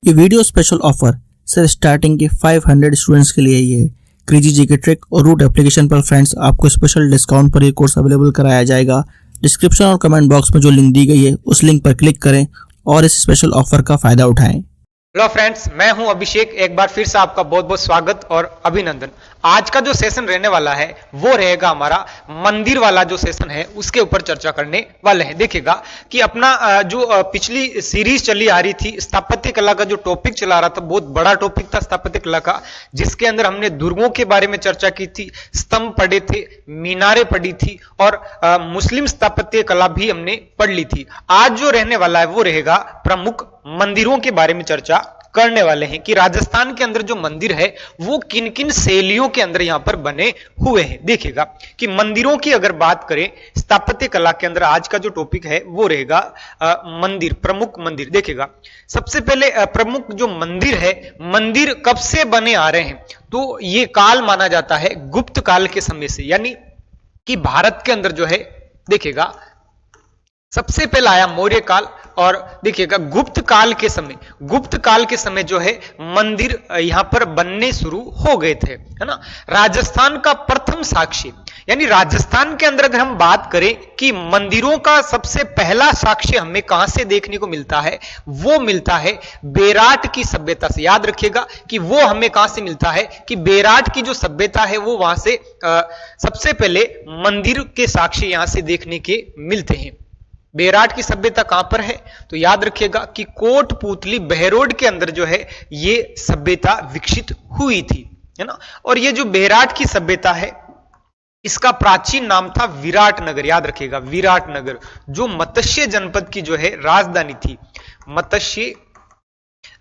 ये video special offer सिर्फ starting के 500 स्टूडेंट्स के लिए ही है। क्रेजी जीके ट्रिक और रूट एप्लीकेशन पर फ्रेंड्स आपको स्पेशल डिस्काउंट पर ये कोर्स अवेलेबल कराया जाएगा। डिस्क्रिप्शन और कमेंट बॉक्स में जो लिंक दी गई है उस लिंक पर क्लिक करें और इस स्पेशल ऑफर का फायदा उठाएं। हेलो फ्रेंड्स, मैं हूं अभिषेक। एक बार फिर से आपका बहुत बहुत स्वागत और अभिनंदन। आज का जो सेशन रहने वाला है वो रहेगा हमारा मंदिर वाला जो सेशन है उसके ऊपर चर्चा करने वाले हैं। देखिएगा कि अपना जो पिछली सीरीज चली आ रही थी स्थापत्य कला का जो टॉपिक चला रहा था, बहुत बड़ा टॉपिक था स्थापत्य कला का, जिसके अंदर हमने दुर्गों के बारे में चर्चा की थी, स्तंभ पढ़े थे, मीनारें पढ़ी थी और मुस्लिम स्थापत्य कला भी हमने पढ़ ली थी। आज जो रहने वाला है वो रहेगा प्रमुख मंदिरों के बारे में चर्चा करने वाले हैं कि राजस्थान के अंदर जो मंदिर है वो किन किन शैलियों के अंदर यहां पर बने हुए हैं। देखिएगा कि मंदिरों की अगर बात करें स्थापत्य कला के अंदर, आज का जो टॉपिक है वो रहेगा मंदिर, प्रमुख मंदिर। देखिएगा सबसे पहले प्रमुख जो मंदिर है, मंदिर कब से बने आ रहे हैं तो ये काल माना जाता है गुप्त काल के समय से, यानी कि भारत के अंदर जो है देखिएगा सबसे पहले आया मौर्य काल और देखिएगा गुप्त काल के समय जो है मंदिर यहां पर बनने शुरू हो गए थे, है ना। राजस्थान का प्रथम साक्ष्य, यानी राजस्थान के अंदर अगर हम बात करें कि मंदिरों का सबसे पहला साक्ष्य हमें कहां से देखने को मिलता है, वो मिलता है बेराट की सभ्यता से। याद रखिएगा कि वो हमें कहां से मिलता है कि बेराट की जो सभ्यता है वो वहां से सबसे पहले मंदिर के साक्ष्य यहां से देखने के मिलते हैं। बेराट की सभ्यता कहां पर है तो याद रखिएगा कि कोटपुतली बहरोड के अंदर जो है ये सभ्यता विकसित हुई थी, है ना। और ये जो बेराट की सभ्यता है इसका प्राचीन नाम था विराट नगर। याद रखिएगा विराट नगर जो मत्स्य जनपद की जो है राजधानी थी, मत्स्य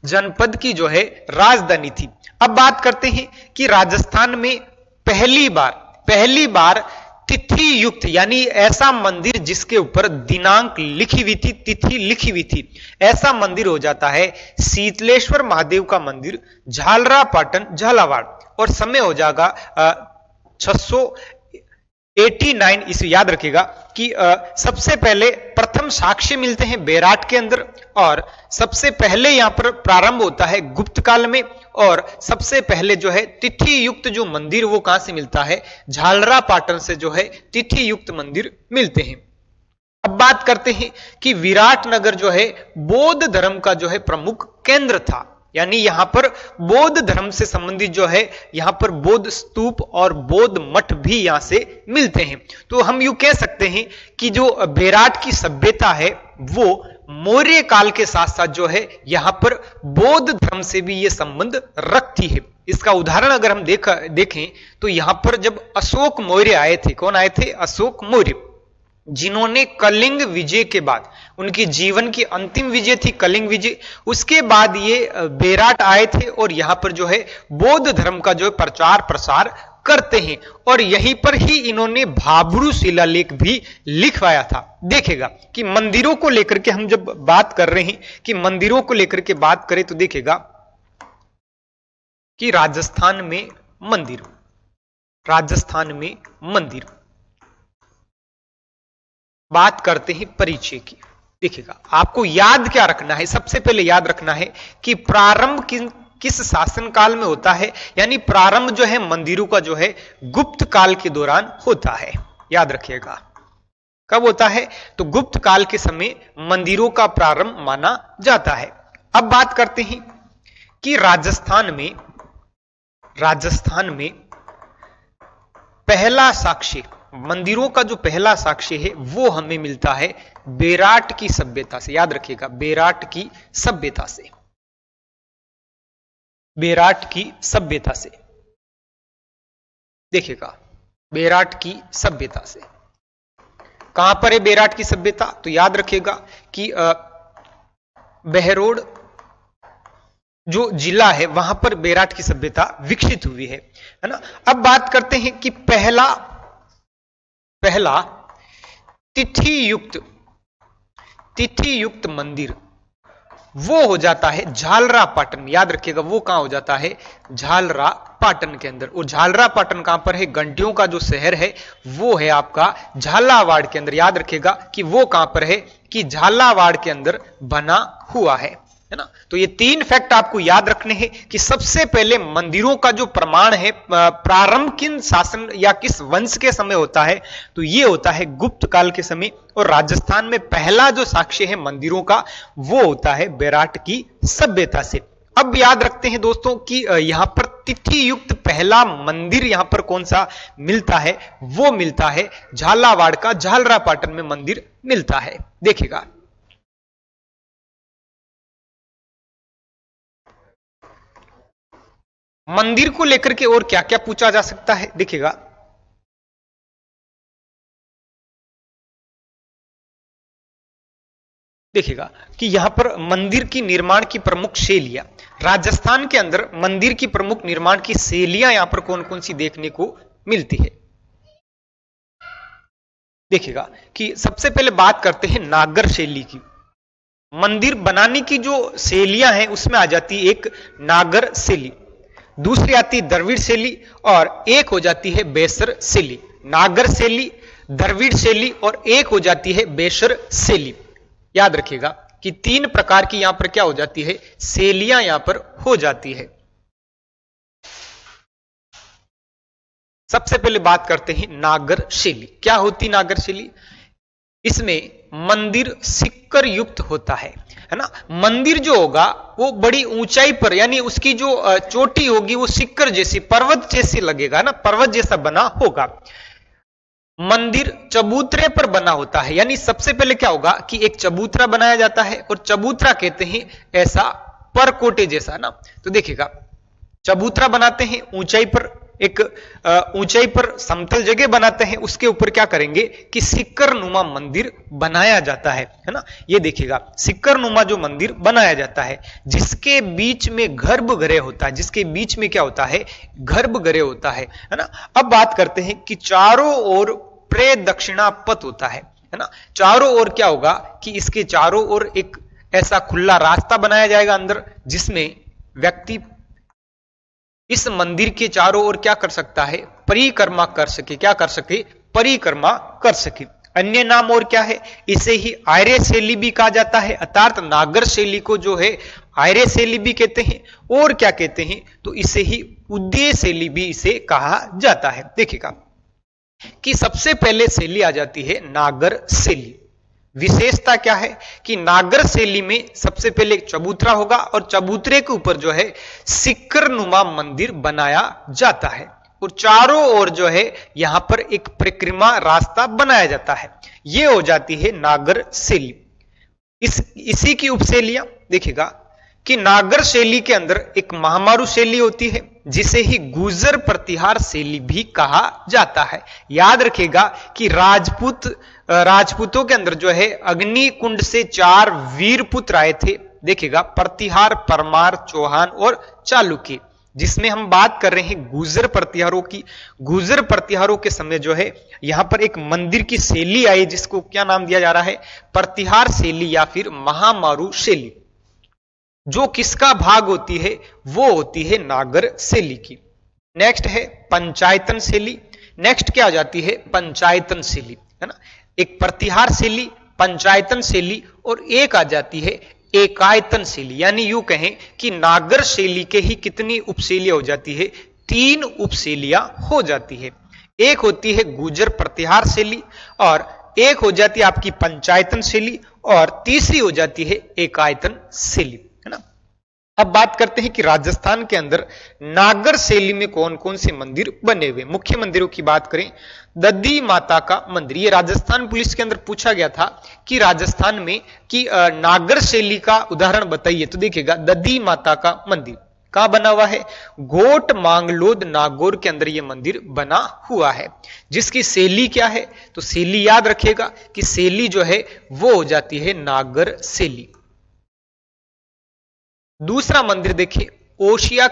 जनपद की जो है राजधानी थी। अब बात करते हैं कि राजस्थान में पहली बार तिथि युक्त, यानी ऐसा मंदिर जिसके ऊपर दिनांक लिखी हुई थी, तिथि लिखी हुई थी, ऐसा मंदिर हो जाता है शीतलेश्वर महादेव का मंदिर, झालरा पाटन, झालावाड़, और समय हो जाएगा 689 ईस्वी। याद रखिएगा कि सबसे पहले प्रथम साक्ष्य मिलते हैं बेराट के अंदर और सबसे पहले यहां पर प्रारंभ होता है गुप्त काल में, और सबसे पहले जो है तिथि युक्त जो मंदिर वो कहां से मिलता है, झालरा पाटन से जो है तिथि युक्त मंदिर मिलते हैं। अब बात करते हैं कि विराट नगर जो है बौद्ध धर्म का जो है प्रमुख केंद्र था, यानी यहां पर बौद्ध धर्म से संबंधित जो है यहां पर बौद्ध स्तूप और बौद्ध मठ भी यहां से मिलते हैं। तो हम यूं कह सकते हैं कि जो बेराट की सभ्यता है वो मौर्य काल के साथ साथ जो है यहां पर बौद्ध धर्म से भी ये संबंध रखती है। इसका उदाहरण अगर हम देखें तो यहां पर जब अशोक मौर्य आए थे, कौन आए थे, अशोक मौर्य, जिन्होंने कलिंग विजय के बाद, उनकी जीवन की अंतिम विजय थी कलिंग विजय, उसके बाद ये बेराट आए थे और यहां पर जो है बौद्ध धर्म का जो है प्रचार प्रसार करते हैं और यहीं पर ही इन्होंने भाब्रू शिलालेख भी लिखवाया था। देखेगा कि मंदिरों को लेकर के हम जब बात कर रहे हैं कि मंदिरों को लेकर के बात करें तो देखेगा कि राजस्थान में मंदिर बात करते हैं परिचय की। देखिएगा आपको याद क्या रखना है, सबसे पहले याद रखना है कि प्रारंभ किस शासनकाल में होता है, यानी प्रारंभ जो है मंदिरों का जो है गुप्त काल के दौरान होता है। याद रखिएगा कब होता है तो गुप्त काल के समय मंदिरों का प्रारंभ माना जाता है। अब बात करते हैं कि राजस्थान में पहला साक्ष्य, मंदिरों का जो पहला साक्ष्य है वो हमें मिलता है बेराट की सभ्यता से। याद रखिएगा बेराट की सभ्यता से देखिएगा बेराट की सभ्यता से कहां पर है बेराट की सभ्यता तो याद रखिएगा कि बहरोड जो जिला है वहां पर बेराट की सभ्यता विकसित हुई है ना। अब बात करते हैं कि पहला तिथि युक्त मंदिर वो हो जाता है झालरा पाटन। याद रखिएगा वो कहां हो जाता है, झालरा पाटन के अंदर। और झालरा पाटन कहां पर है, घंटियों का जो शहर है वो है आपका झालावाड़ के अंदर। याद रखिएगा कि वो कहां पर है कि झालावाड़ के अंदर बना हुआ है। है ना। तो ये 3 फैक्ट आपको याद रखने हैं कि सबसे पहले मंदिरों का जो प्रमाण है प्रारंभ किन शासन या किस वंश के समय होता है, तो ये होता है गुप्त काल के समय। और राजस्थान में पहला जो साक्ष्य है मंदिरों का वो होता है बेराट की सभ्यता से। अब याद रखते हैं दोस्तों कि यहां पर तिथि युक्त पहला मंदिर यहां पर कौन सा मिलता है, वो मिलता है झालावाड़ का झालरापाटन में मंदिर मिलता है। देखिएगा मंदिर को लेकर के और क्या क्या पूछा जा सकता है, देखिएगा कि यहां पर मंदिर की निर्माण की प्रमुख शैलियां, राजस्थान के अंदर मंदिर की प्रमुख निर्माण की शैलियां यहां पर कौन कौन सी देखने को मिलती है। देखिएगा कि सबसे पहले बात करते हैं नागर शैली की। मंदिर बनाने की जो शैलियां हैं उसमें आ जाती है एक नागर शैली, दूसरी आती है द्रविड़ शैली और एक हो जाती है बेसर शैली। नागर शैली, द्रविड़ शैली और एक हो जाती है बेसर शैली। याद रखिएगा कि 3 प्रकार की यहां पर क्या हो जाती है, शैलियां यहां पर हो जाती है। सबसे पहले बात करते हैं नागर शैली। क्या होती नागर शैली? इसमें मंदिर सिक्कर युक्त होता है ना। मंदिर जो होगा वो बड़ी ऊंचाई पर, यानी उसकी जो चोटी होगी वो सिक्कर जैसी, पर्वत जैसी लगेगा ना, पर्वत जैसा बना होगा। मंदिर चबूतरे पर बना होता है, यानी सबसे पहले क्या होगा कि एक चबूतरा बनाया जाता है, और चबूतरा कहते हैं ऐसा परकोटे जैसा ना। तो देखिएगा चबूतरा बनाते हैं ऊंचाई पर, एक ऊंचाई पर समतल जगह बनाते हैं, उसके ऊपर क्या करेंगे कि सिक्कर नुमा मंदिर बनाया जाता है ना। ये देखिएगा सिक्कर नुमा जो मंदिर बनाया जाता है जिसके बीच में गर्भगृह होता है, जिसके बीच में क्या होता है, गर्भगृह होता है ना। अब बात करते हैं कि चारों ओर प्रदक्षिणा पथ होता है ना। चारों ओर क्या होगा कि इसके चारों ओर एक ऐसा खुला रास्ता बनाया जाएगा अंदर, जिसमें व्यक्ति इस मंदिर के चारों ओर क्या कर सकता है, परिक्रमा कर सके। क्या कर सके? परिक्रमा कर सके। अन्य नाम और क्या है, इसे ही आर्य शैली भी कहा जाता है, अर्थात नागर शैली को जो है आर्य शैली भी कहते हैं। और क्या कहते हैं, तो इसे ही उदय शैली भी इसे कहा जाता है। देखिएगा कि सबसे पहले शैली आ जाती है नागर शैली। विशेषता क्या है कि नागर शैली में सबसे पहले चबूतरा होगा और चबूतरे के ऊपर जो है सिक्कर नुमा मंदिर बनाया जाता है, और चारों ओर जो है यहां पर एक परिक्रमा रास्ता बनाया जाता है। यह हो जाती है नागर शैली। इसी की उपशैलियां देखिएगा कि नागर शैली के अंदर एक महामारू शैली होती है, जिसे ही गुजर प्रतिहार शैली भी कहा जाता है। याद रखिएगा कि राजपूतों के अंदर जो है अग्नि कुंड से 4 वीर पुत्र आए थे। देखिएगा प्रतिहार, परमार, चौहान और चालुक्य, जिसमें हम बात कर रहे हैं गुजर प्रतिहारों की। गुजर प्रतिहारों के समय जो है यहां पर एक मंदिर की शैली आई, जिसको क्या नाम दिया जा रहा है, प्रतिहार शैली या फिर महामारू शैली। जो किसका भाग होती है, वो होती है नागर शैली की। नेक्स्ट है पंचायतन शैली। नेक्स्ट क्या आ जाती है, पंचायतन शैली, है ना। एक प्रतिहार शैली, पंचायतन शैली और एक आ जाती है एकायतन शैली। यानी यूं कहें कि नागर शैली के ही कितनी उपशैलियां हो जाती है, 3 उपशैलियां हो जाती है। एक होती है गुजर प्रतिहार शैली, और एक हो जाती है आपकी पंचायतन शैली, और तीसरी हो जाती है एकायतन शैली, है ना। अब बात करते हैं कि राजस्थान के अंदर नागर शैली में कौन कौन से मंदिर बने हुए। मुख्य मंदिरों की बात करें, दद्दी माता का मंदिर, ये राजस्थान पुलिस के अंदर पूछा गया था कि राजस्थान में कि नागर शैली का उदाहरण बताइए। तो देखिएगा दद्दी माता का मंदिर कहां बना हुआ है, गोट मांगलोद नागौर के अंदर यह मंदिर बना हुआ है। जिसकी शैली क्या है, तो शैली याद रखिएगा कि शैली जो है वो हो जाती है नागर शैली। दूसरा मंदिर देखिए ओशिया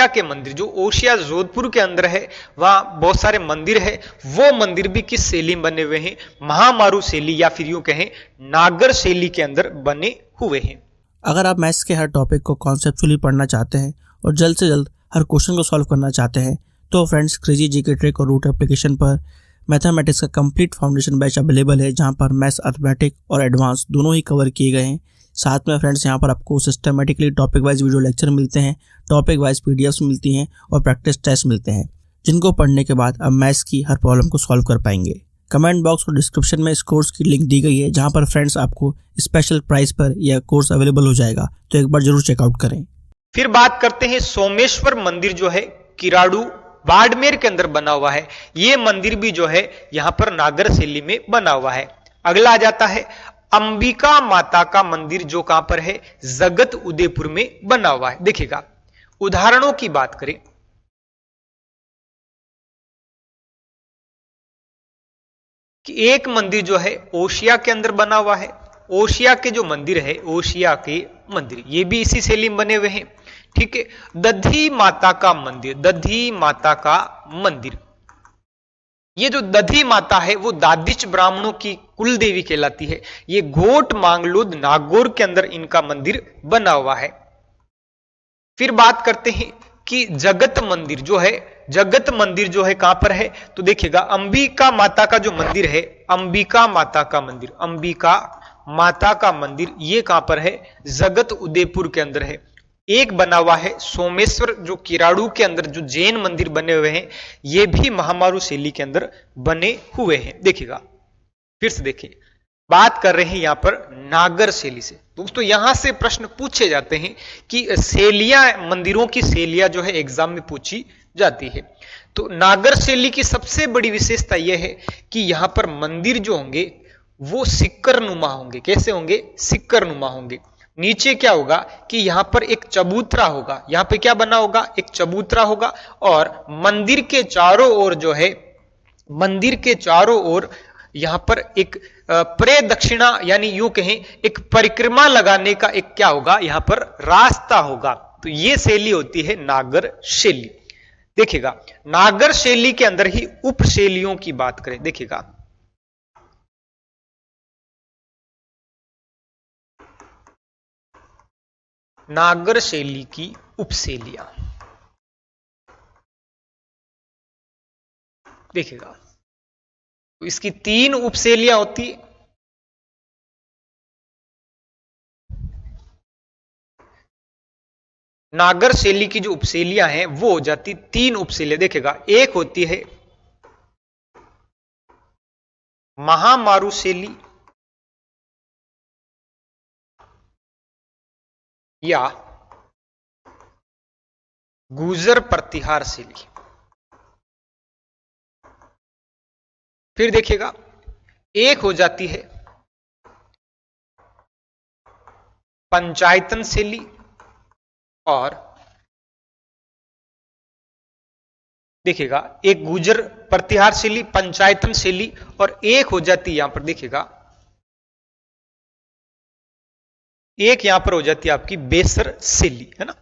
के मंदिर, जो ओशिया जोधपुर के अंदर है, वहां बहुत सारे मंदिर है। वो मंदिर भी किस शैली में बने हुए हैं, महामारू शैली या फिर यूं कहें नागर शैली के अंदर बने हुए हैं। अगर आप मैथ्स के हर टॉपिक को कॉन्सेप्चुअली पढ़ना चाहते हैं और जल्द से जल्द हर क्वेश्चन को सॉल्व करना चाहते हैं, तो फ्रेंड्स क्रेजी जीके ट्रिक और रूट एप्लीकेशन पर मैथमेटिक्स का कंप्लीट फाउंडेशन बैच अवेलेबल है, जहां पर मैथ्स, अर्थमेटिक और एडवांस दोनों ही कवर किए गए हैं। साथ में फ्रेंड्स यहाँ पर आपको systematically topic wise video lecture मिलते हैं, टॉपिक वाइज पीडीएफ्स मिलती हैं और प्रैक्टिस टेस्ट मिलते हैं, जिनको पढ़ने के बाद आप मैथ्स की हर प्रॉब्लम को सॉल्व कर पाएंगे। कमेंट बॉक्स और डिस्क्रिप्शन में इस कोर्स की लिंक दी गई है, जहाँ पर फ्रेंड्स आपको स्पेशल प्राइस पर यह कोर्स अवेलेबल हो जाएगा, तो एक बार जरूर चेकआउट करें। फिर बात करते हैं सोमेश्वर मंदिर जो है किराड़ू बाड़मेर के अंदर बना हुआ है। ये मंदिर भी जो है यहाँ पर नागर शैली में बना हुआ है। अगला आ जाता है अंबिका माता का मंदिर, जो कहां पर है, जगत उदयपुर में बना हुआ है। देखिएगा उदाहरणों की बात करें, कि एक मंदिर जो है ओशिया के अंदर बना हुआ है। ओशिया के जो मंदिर है, ओशिया के मंदिर, ये भी इसी शैली में बने हुए हैं। ठीक है। दधी माता का मंदिर, दधी माता का मंदिर, ये जो दधी माता है वो दादिच ब्राह्मणों की कुल देवी कहलाती है। ये घोट मांगलुद नागौर के अंदर इनका मंदिर बना हुआ है। फिर बात करते हैं कि जगत मंदिर जो है, जगत मंदिर जो है कहां पर है, तो देखिएगा अंबिका माता का जो मंदिर है, अंबिका माता का मंदिर, अंबिका माता का मंदिर ये कहां पर है, जगत उदयपुर के अंदर है। एक बना हुआ है सोमेश्वर जो किराड़ू के अंदर जो जैन मंदिर बने हुए हैं, ये भी महामारू शैली के अंदर बने हुए हैं। देखिएगा फिर से देखिए, बात कर रहे हैं यहां पर नागर शैली से। दोस्तों यहां से प्रश्न पूछे जाते हैं कि शैलियां, मंदिरों की शैलियां जो है एग्जाम में पूछी जाती है। तो नागर शैली की सबसे बड़ी विशेषता यह है कि यहां पर मंदिर जो होंगे वो सिक्कर नुमा होंगे। कैसे होंगे? सिक्कर नुमा होंगे। नीचे क्या होगा कि यहां पर एक चबूतरा होगा, यहां पे क्या बना होगा, एक चबूतरा होगा, और मंदिर के चारों ओर जो है, मंदिर के चारों ओर यहां पर एक प्रदक्षिणा, यानी यूं कहें एक परिक्रमा लगाने का एक क्या होगा, यहां पर रास्ता होगा। तो ये शैली होती है नागर शैली। देखिएगा नागर शैली के अंदर ही उप शैलियों की बात करें। देखिएगा नागर शैली की उपशैलियां, देखिएगा तो इसकी 3 उपशैलियां होती। नागर शैली की जो उपशैलियां हैं वो हो जाती 3 उपशैलियां। देखिएगा एक होती है महामारू शैली या गुजर प्रतिहार शैली। फिर देखिएगा एक हो जाती है पंचायतन शैली, और देखिएगा एक गुजर प्रतिहार शैली, पंचायतन शैली, और एक हो जाती है यहां पर, देखिएगा एक यहां पर हो जाती है आपकी बेसर शैली, है ना,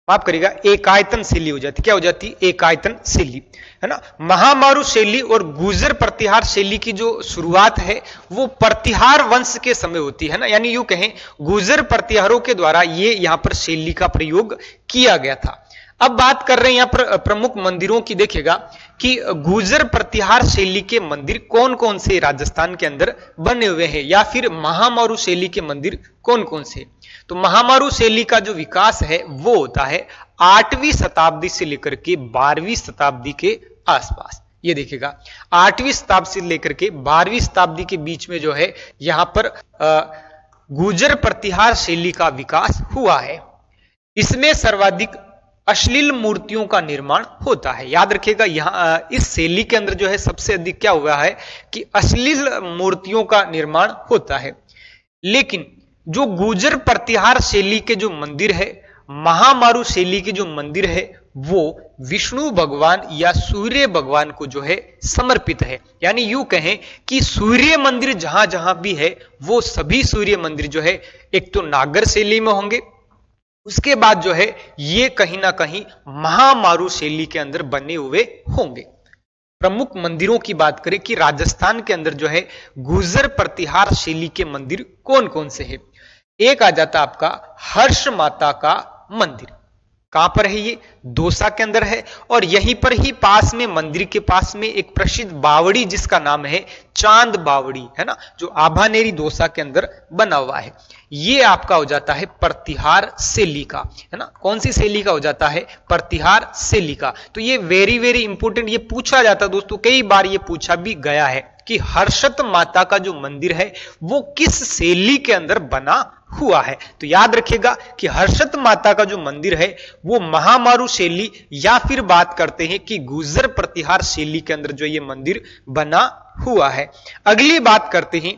माफ करिएगा एकायतन शैली हो जाती। क्या हो जाती? एकायतन शैली, है ना। महामारू शैली और गुजर प्रतिहार शैली की जो शुरुआत है वो प्रतिहार वंश के समय होती है ना, यानी यूं कहें गुजर प्रतिहारों के द्वारा ये यहां पर शैली का प्रयोग किया गया था। अब बात कर रहे हैं यहां पर प्रमुख मंदिरों की। देखिएगा कि गुजर प्रतिहार शैली के मंदिर कौन कौन से राजस्थान के अंदर बने हुए हैं, या फिर महामारू शैली के मंदिर कौन कौन से। तो महामारू शैली का जो विकास है वो होता है 8वीं शताब्दी से लेकर के 12वीं शताब्दी के आसपास। ये देखिएगा 8वीं शताब्दी से लेकर के 12वीं शताब्दी के बीच में जो है यहां पर गुजर प्रतिहार शैली का विकास हुआ है। इसमें सर्वाधिक अश्लील मूर्तियों का निर्माण होता है। याद रखिएगा यहां इस शैली के अंदर जो है सबसे अधिक क्या हुआ है कि अश्लील मूर्तियों का निर्माण होता है। लेकिन जो गुजर प्रतिहार शैली के जो मंदिर है, महामारू शैली के जो मंदिर है, वो विष्णु भगवान या सूर्य भगवान को जो है समर्पित है। यानी यूं कहें कि सूर्य मंदिर जहां जहां भी है वो सभी सूर्य मंदिर जो है एक तो नागर शैली में होंगे, उसके बाद जो है ये कहीं ना कहीं महामारू शैली के अंदर बने हुए होंगे। प्रमुख मंदिरों की बात करें कि राजस्थान के अंदर जो है गुजर प्रतिहार शैली के मंदिर कौन कौन से हैं। एक आ जाता आपका हर्ष माता का मंदिर। कहां पर है ये? दौसा के अंदर है। और यहीं पर ही पास में, मंदिर के पास में एक प्रसिद्ध बावड़ी जिसका नाम है चांद बावड़ी, है ना, जो आभानेरी दौसा के अंदर बना हुआ है। ये आपका हो जाता है प्रतिहार शैली का, है ना। कौन सी शैली का हो जाता है? प्रतिहार शैली का। तो ये वेरी वेरी इंपॉर्टेंट, ये पूछा जाता है दोस्तों, कई बार ये पूछा भी गया है कि हर्षत माता का जो मंदिर है वो किस शैली के अंदर बना हुआ है। तो याद रखिएगा कि हर्षत माता का जो मंदिर है वो महामारू शैली या फिर बात करते हैं कि गुर्जर प्रतिहार शैली के अंदर जो ये मंदिर बना हुआ है। अगली बात करते हैं,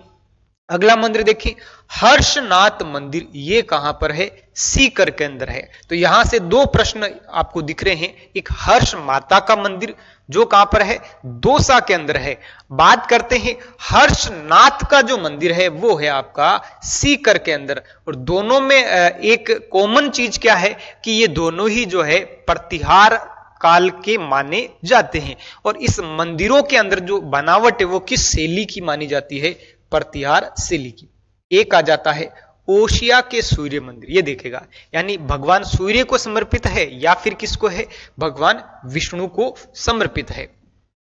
अगला मंदिर देखिए, हर्षनाथ मंदिर, ये कहां पर है? सीकर के अंदर है। तो यहां से दो प्रश्न आपको दिख रहे हैं, एक हर्ष माता का मंदिर जो कहां पर है? दौसा के अंदर है। बात करते हैं हर्षनाथ का जो मंदिर है वो है आपका सीकर के अंदर। और दोनों में एक कॉमन चीज क्या है कि ये दोनों ही जो है प्रतिहार काल के माने जाते हैं। और इस मंदिरों के अंदर जो बनावट है वो किस शैली की मानी जाती है? प्रतिहार शैली की। एक आ जाता है ओशिया के सूर्य मंदिर, ये देखेगा, यानी भगवान सूर्य को समर्पित है या फिर किसको है? भगवान विष्णु को समर्पित है।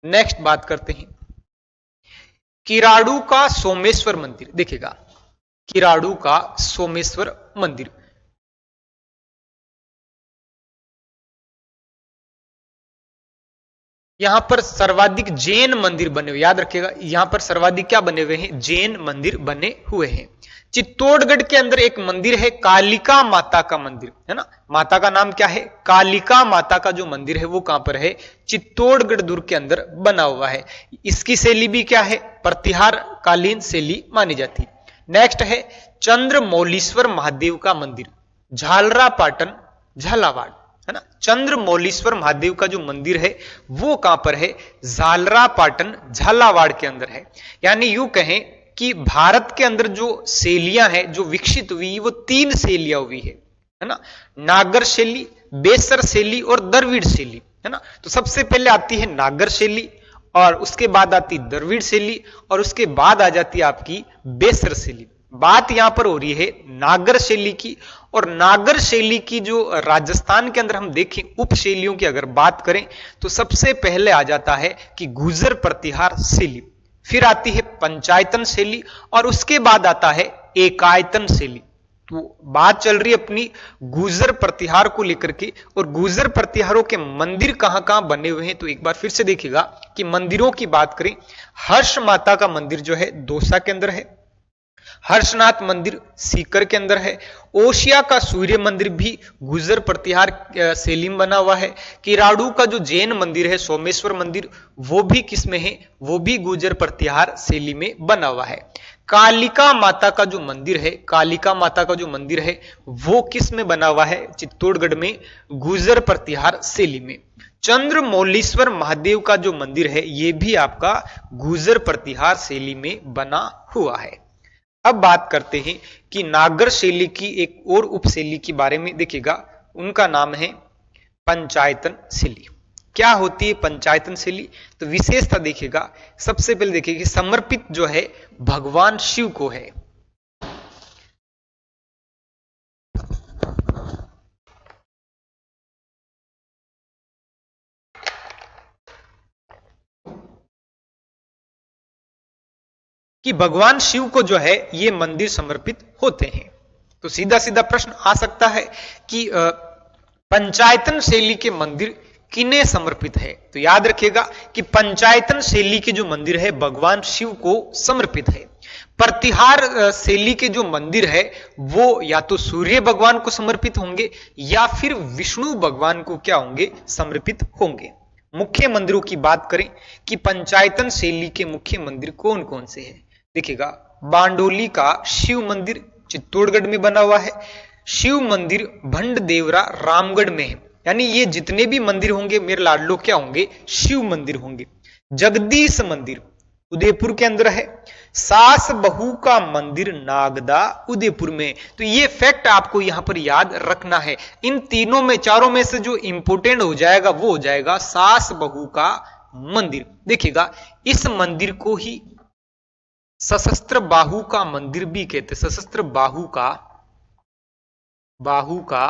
नेक्स्ट बात करते हैं किराड़ू का सोमेश्वर मंदिर, देखेगा, किराड़ू का सोमेश्वर मंदिर। यहां पर सर्वाधिक जैन मंदिर बने हुए, याद रखिएगा, यहां पर सर्वाधिक क्या बने हुए हैं? जैन मंदिर बने हुए हैं। चित्तौड़गढ़ के अंदर एक मंदिर है कालिका माता का मंदिर, है ना। माता का नाम क्या है? कालिका माता का जो मंदिर है वो कहां पर है? चित्तौड़गढ़ दुर्ग के अंदर बना हुआ है। इसकी शैली भी क्या है? प्रतिहार कालीन शैली मानी जाती। नेक्स्ट है चंद्रमौलीश्वर महादेव का मंदिर, झालरा पाटन झालावाड़, है ना। चंद्रमौलीश्वर महादेव का जो मंदिर है वो कहां पर है? झालरा पाटन झालावाड़ के अंदर है। यानी यूं कहें कि भारत के अंदर जो शैलियां हैं जो विकसित हुई वो 3 शैलियां हुई है ना। नागर शैली, बेसर शैली और द्रविड़ शैली, है ना। तो सबसे पहले आती है नागर शैली, और उसके बाद आती द्रविड़ शैली, और उसके बाद आ जाती है आपकी बेसर शैली। बात यहां पर हो रही है नागर शैली की। और नागर शैली की जो राजस्थान के अंदर हम देखें उप शैलियों की अगर बात करें तो सबसे पहले आ जाता है कि गुर्जर प्रतिहार शैली, फिर आती है पंचायतन शैली, और उसके बाद आता है एकायतन शैली। तो बात चल रही है अपनी गुर्जर प्रतिहार को लेकर के, और गुर्जर प्रतिहारों के मंदिर कहां कहां बने हुए हैं। तो एक बार फिर से देखिएगा कि मंदिरों की बात करें, हर्ष माता का मंदिर जो है दौसा के अंदर है, हर्षनाथ मंदिर सीकर के अंदर है, ओशिया का सूर्य मंदिर भी गुर्जर प्रतिहार शैली में बना हुआ है, किराड़ू का जो जैन मंदिर है सोमेश्वर मंदिर वो भी किसमें है? वो भी गुर्जर प्रतिहार शैली में बना हुआ है। कालिका माता का जो मंदिर है, कालिका माता का जो मंदिर है वो किस में बना हुआ है? चित्तौड़गढ़ में गुर्जर प्रतिहार शैली में। चंद्रमौलीश्वर महादेव का जो मंदिर है ये भी आपका गुर्जर प्रतिहार शैली में बना हुआ है। अब बात करते हैं कि नागर शैली की एक और उपशैली के बारे में, देखिएगा, उनका नाम है पंचायतन शैली। क्या होती है पंचायतन शैली? तो विशेषता देखिएगा, सबसे पहले देखिए कि समर्पित जो है भगवान शिव को है। कि भगवान शिव को जो है ये मंदिर समर्पित होते हैं। तो सीधा सीधा प्रश्न आ सकता है कि पंचायतन शैली के मंदिर किन्हें समर्पित है? तो याद रखिएगा कि पंचायतन शैली के जो मंदिर है भगवान शिव को समर्पित है। प्रतिहार शैली के जो मंदिर है वो या तो सूर्य भगवान को समर्पित होंगे या फिर विष्णु भगवान को क्या होंगे? समर्पित होंगे। मुख्य मंदिरों की बात करें कि पंचायतन शैली के मुख्य मंदिर कौन कौन से हैं? देखिएगा, बांडोली का शिव मंदिर चित्तौड़गढ़ में बना हुआ है, शिव मंदिर भंड देवरा रामगढ़ में है। यानी ये जितने भी मंदिर होंगे मेरे लाडलो क्या होंगे? शिव मंदिर होंगे। जगदीश मंदिर उदयपुर के अंदर है, सास बहू का मंदिर नागदा उदयपुर में। तो ये फैक्ट आपको यहां पर याद रखना है। इन तीनों में, चारों में से जो इंपोर्टेंट हो जाएगा वो हो जाएगा सास बहू का मंदिर। देखिएगा, इस मंदिर को ही सशस्त्र बाहु का मंदिर भी कहते हैं। सशस्त्र बाहु का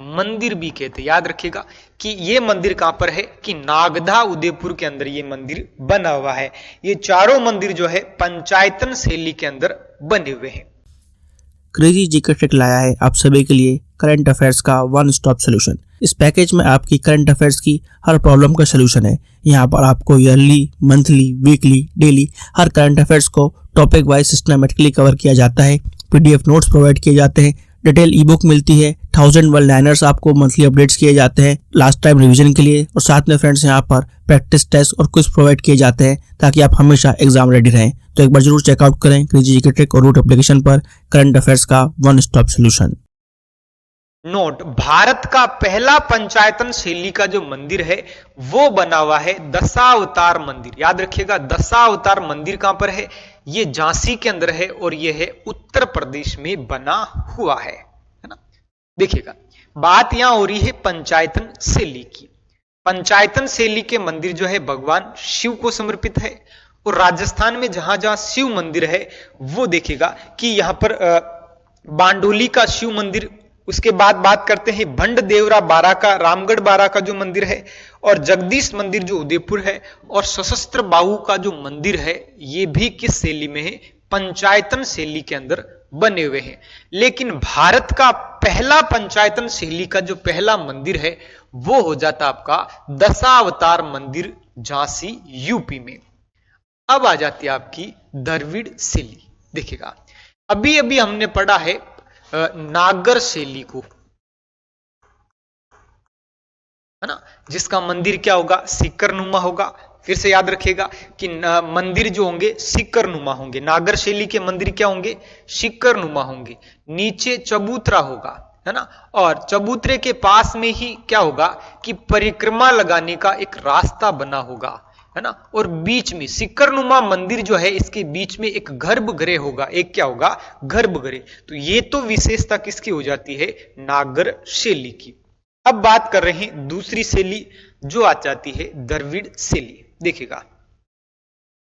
मंदिर भी कहते हैं। याद रखिएगा कि ये मंदिर कहां पर है कि नागदा उदयपुर के अंदर ये मंदिर बना हुआ है। ये चारों मंदिर जो है पंचायतन शैली के अंदर बने हुए हैं। क्रेजी जीके ट्रिक लाया है आप सभी के लिए करंट अफेयर्स का वन स्टॉप सोल्यूशन। इस पैकेज में आपकी करंट अफेयर्स की हर प्रॉब्लम का सोल्यूशन है। यहाँ पर आपको ईयरली, मंथली, वीकली, डेली हर करंट अफेयर्स को टॉपिक वाइज सिस्टमैटिकली कवर किया जाता है। पीडीएफ नोट्स प्रोवाइड किए जाते हैं, डिटेल ई बुक मिलती है, 1000 वन लाइनर्स आपको मंथली अपडेट्स किए जाते हैं लास्ट टाइम रिवीजन के लिए, और साथ में फ्रेंड्स यहाँ पर प्रैक्टिस टेस्ट और क्विज प्रोवाइड किए जाते हैं ताकि आप हमेशा एग्जाम रेडी रहें। तो एक बार जरूर चेकआउट करें क्रेजी जीके ट्रिक और रूट एप्लीकेशन पर करंट अफेयर्स का one stop solution. Note, Bharat का पहला पंचायतन शैली का जो मंदिर है वो बना हुआ है दशावतार मंदिर। याद रखिएगा दशावतार मंदिर कहां पर है? ये झांसी के अंदर है और ये है उत्तर प्रदेश में बना हुआ है ना। देखिएगा बात यहां हो रही है पंचायतन शैली की। पंचायतन शैली के मंदिर जो है भगवान शिव को समर्पित है, और राजस्थान में जहां जहां शिव मंदिर है वो देखिएगा कि यहां पर बांडोली का शिव मंदिर, उसके बाद बात करते हैं भंड देवरा बारा का, रामगढ़ बारा का जो मंदिर है, और जगदीश मंदिर जो उदयपुर है, और सशस्त्र बाहु का जो मंदिर है ये भी किस शैली में है? पंचायतन शैली के अंदर बने हुए हैं। लेकिन भारत का पहला पंचायतन शैली का जो पहला मंदिर है वो हो जाता आपका दशावतार मंदिर झांसी यूपी में। अब आ जाती है आपकी द्रविड़ शैली। देखिएगा अभी अभी हमने पढ़ा है नागर शैली को, है ना, जिसका मंदिर क्या होगा? सिक्कर नुमा होगा। फिर से याद रखिएगा कि मंदिर जो होंगे सिक्कर नुमा होंगे। नागर शैली के मंदिर क्या होंगे? सिक्कर नुमा होंगे। नीचे चबूतरा होगा, है ना, और चबूतरे के पास में ही क्या होगा कि परिक्रमा लगाने का एक रास्ता बना होगा, है ना, और बीच में सिक्करनुमा मंदिर जो है इसके बीच में एक गर्भगृह होगा। एक क्या होगा? गर्भगृह। तो ये तो विशेषता किसकी हो जाती है? नागर शैली की। अब बात कर रहे हैं दूसरी शैली जो आ जाती है द्रविड़ शैली। देखिएगा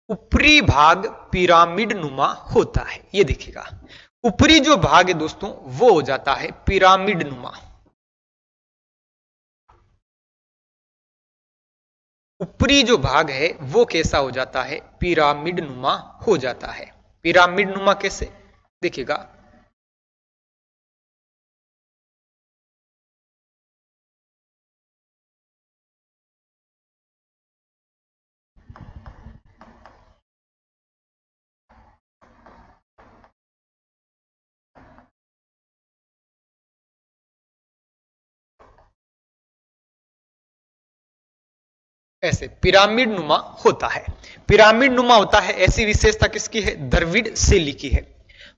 ऊपरी भाग पिरामिड नुमा होता है। ये देखिएगा ऊपरी जो भाग है दोस्तों वो हो जाता है पिरामिड नुमा। ऊपरी जो भाग है वो कैसा हो जाता है? पिरामिड नुमा हो जाता है। पिरामिड नुमा कैसे? देखिएगा ऐसे पिरामिड नुमा होता है। पिरामिड नुमा होता है, ऐसी विशेषता किसकी है? द्रविड़ शैली की है।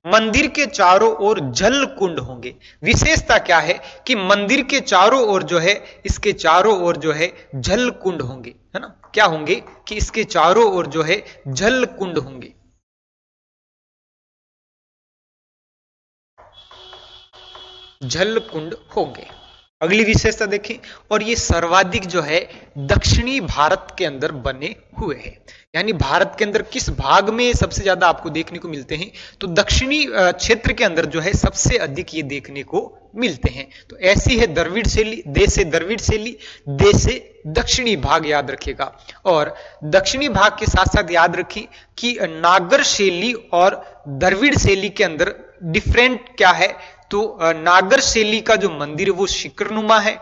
मंदिर के चारों ओर जल कुंड होंगे। विशेषता क्या है कि मंदिर के चारों ओर जो है, इसके चारों ओर जो है जल कुंड होंगे, है ना। क्या होंगे कि इसके चारों ओर जो है जल कुंड होंगे। जल कुंड होंगे। अगली विशेषता देखें, और ये सर्वाधिक जो है दक्षिणी भारत के अंदर बने हुए हैं। यानी भारत के अंदर किस भाग में सबसे ज्यादा आपको देखने को मिलते हैं? तो दक्षिणी क्षेत्र के अंदर जो है सबसे अधिक ये देखने को मिलते हैं। तो ऐसी है द्रविड़ शैली। देश से द्रविड़ शैली, देश से दक्षिणी भाग याद रखिएगा। और दक्षिणी भाग के साथ साथ याद रखें कि नागर शैली और द्रविड़ शैली के अंदर डिफरेंट क्या है? तो नागर शैली का जो मंदिर है वो शिखरनुमा है,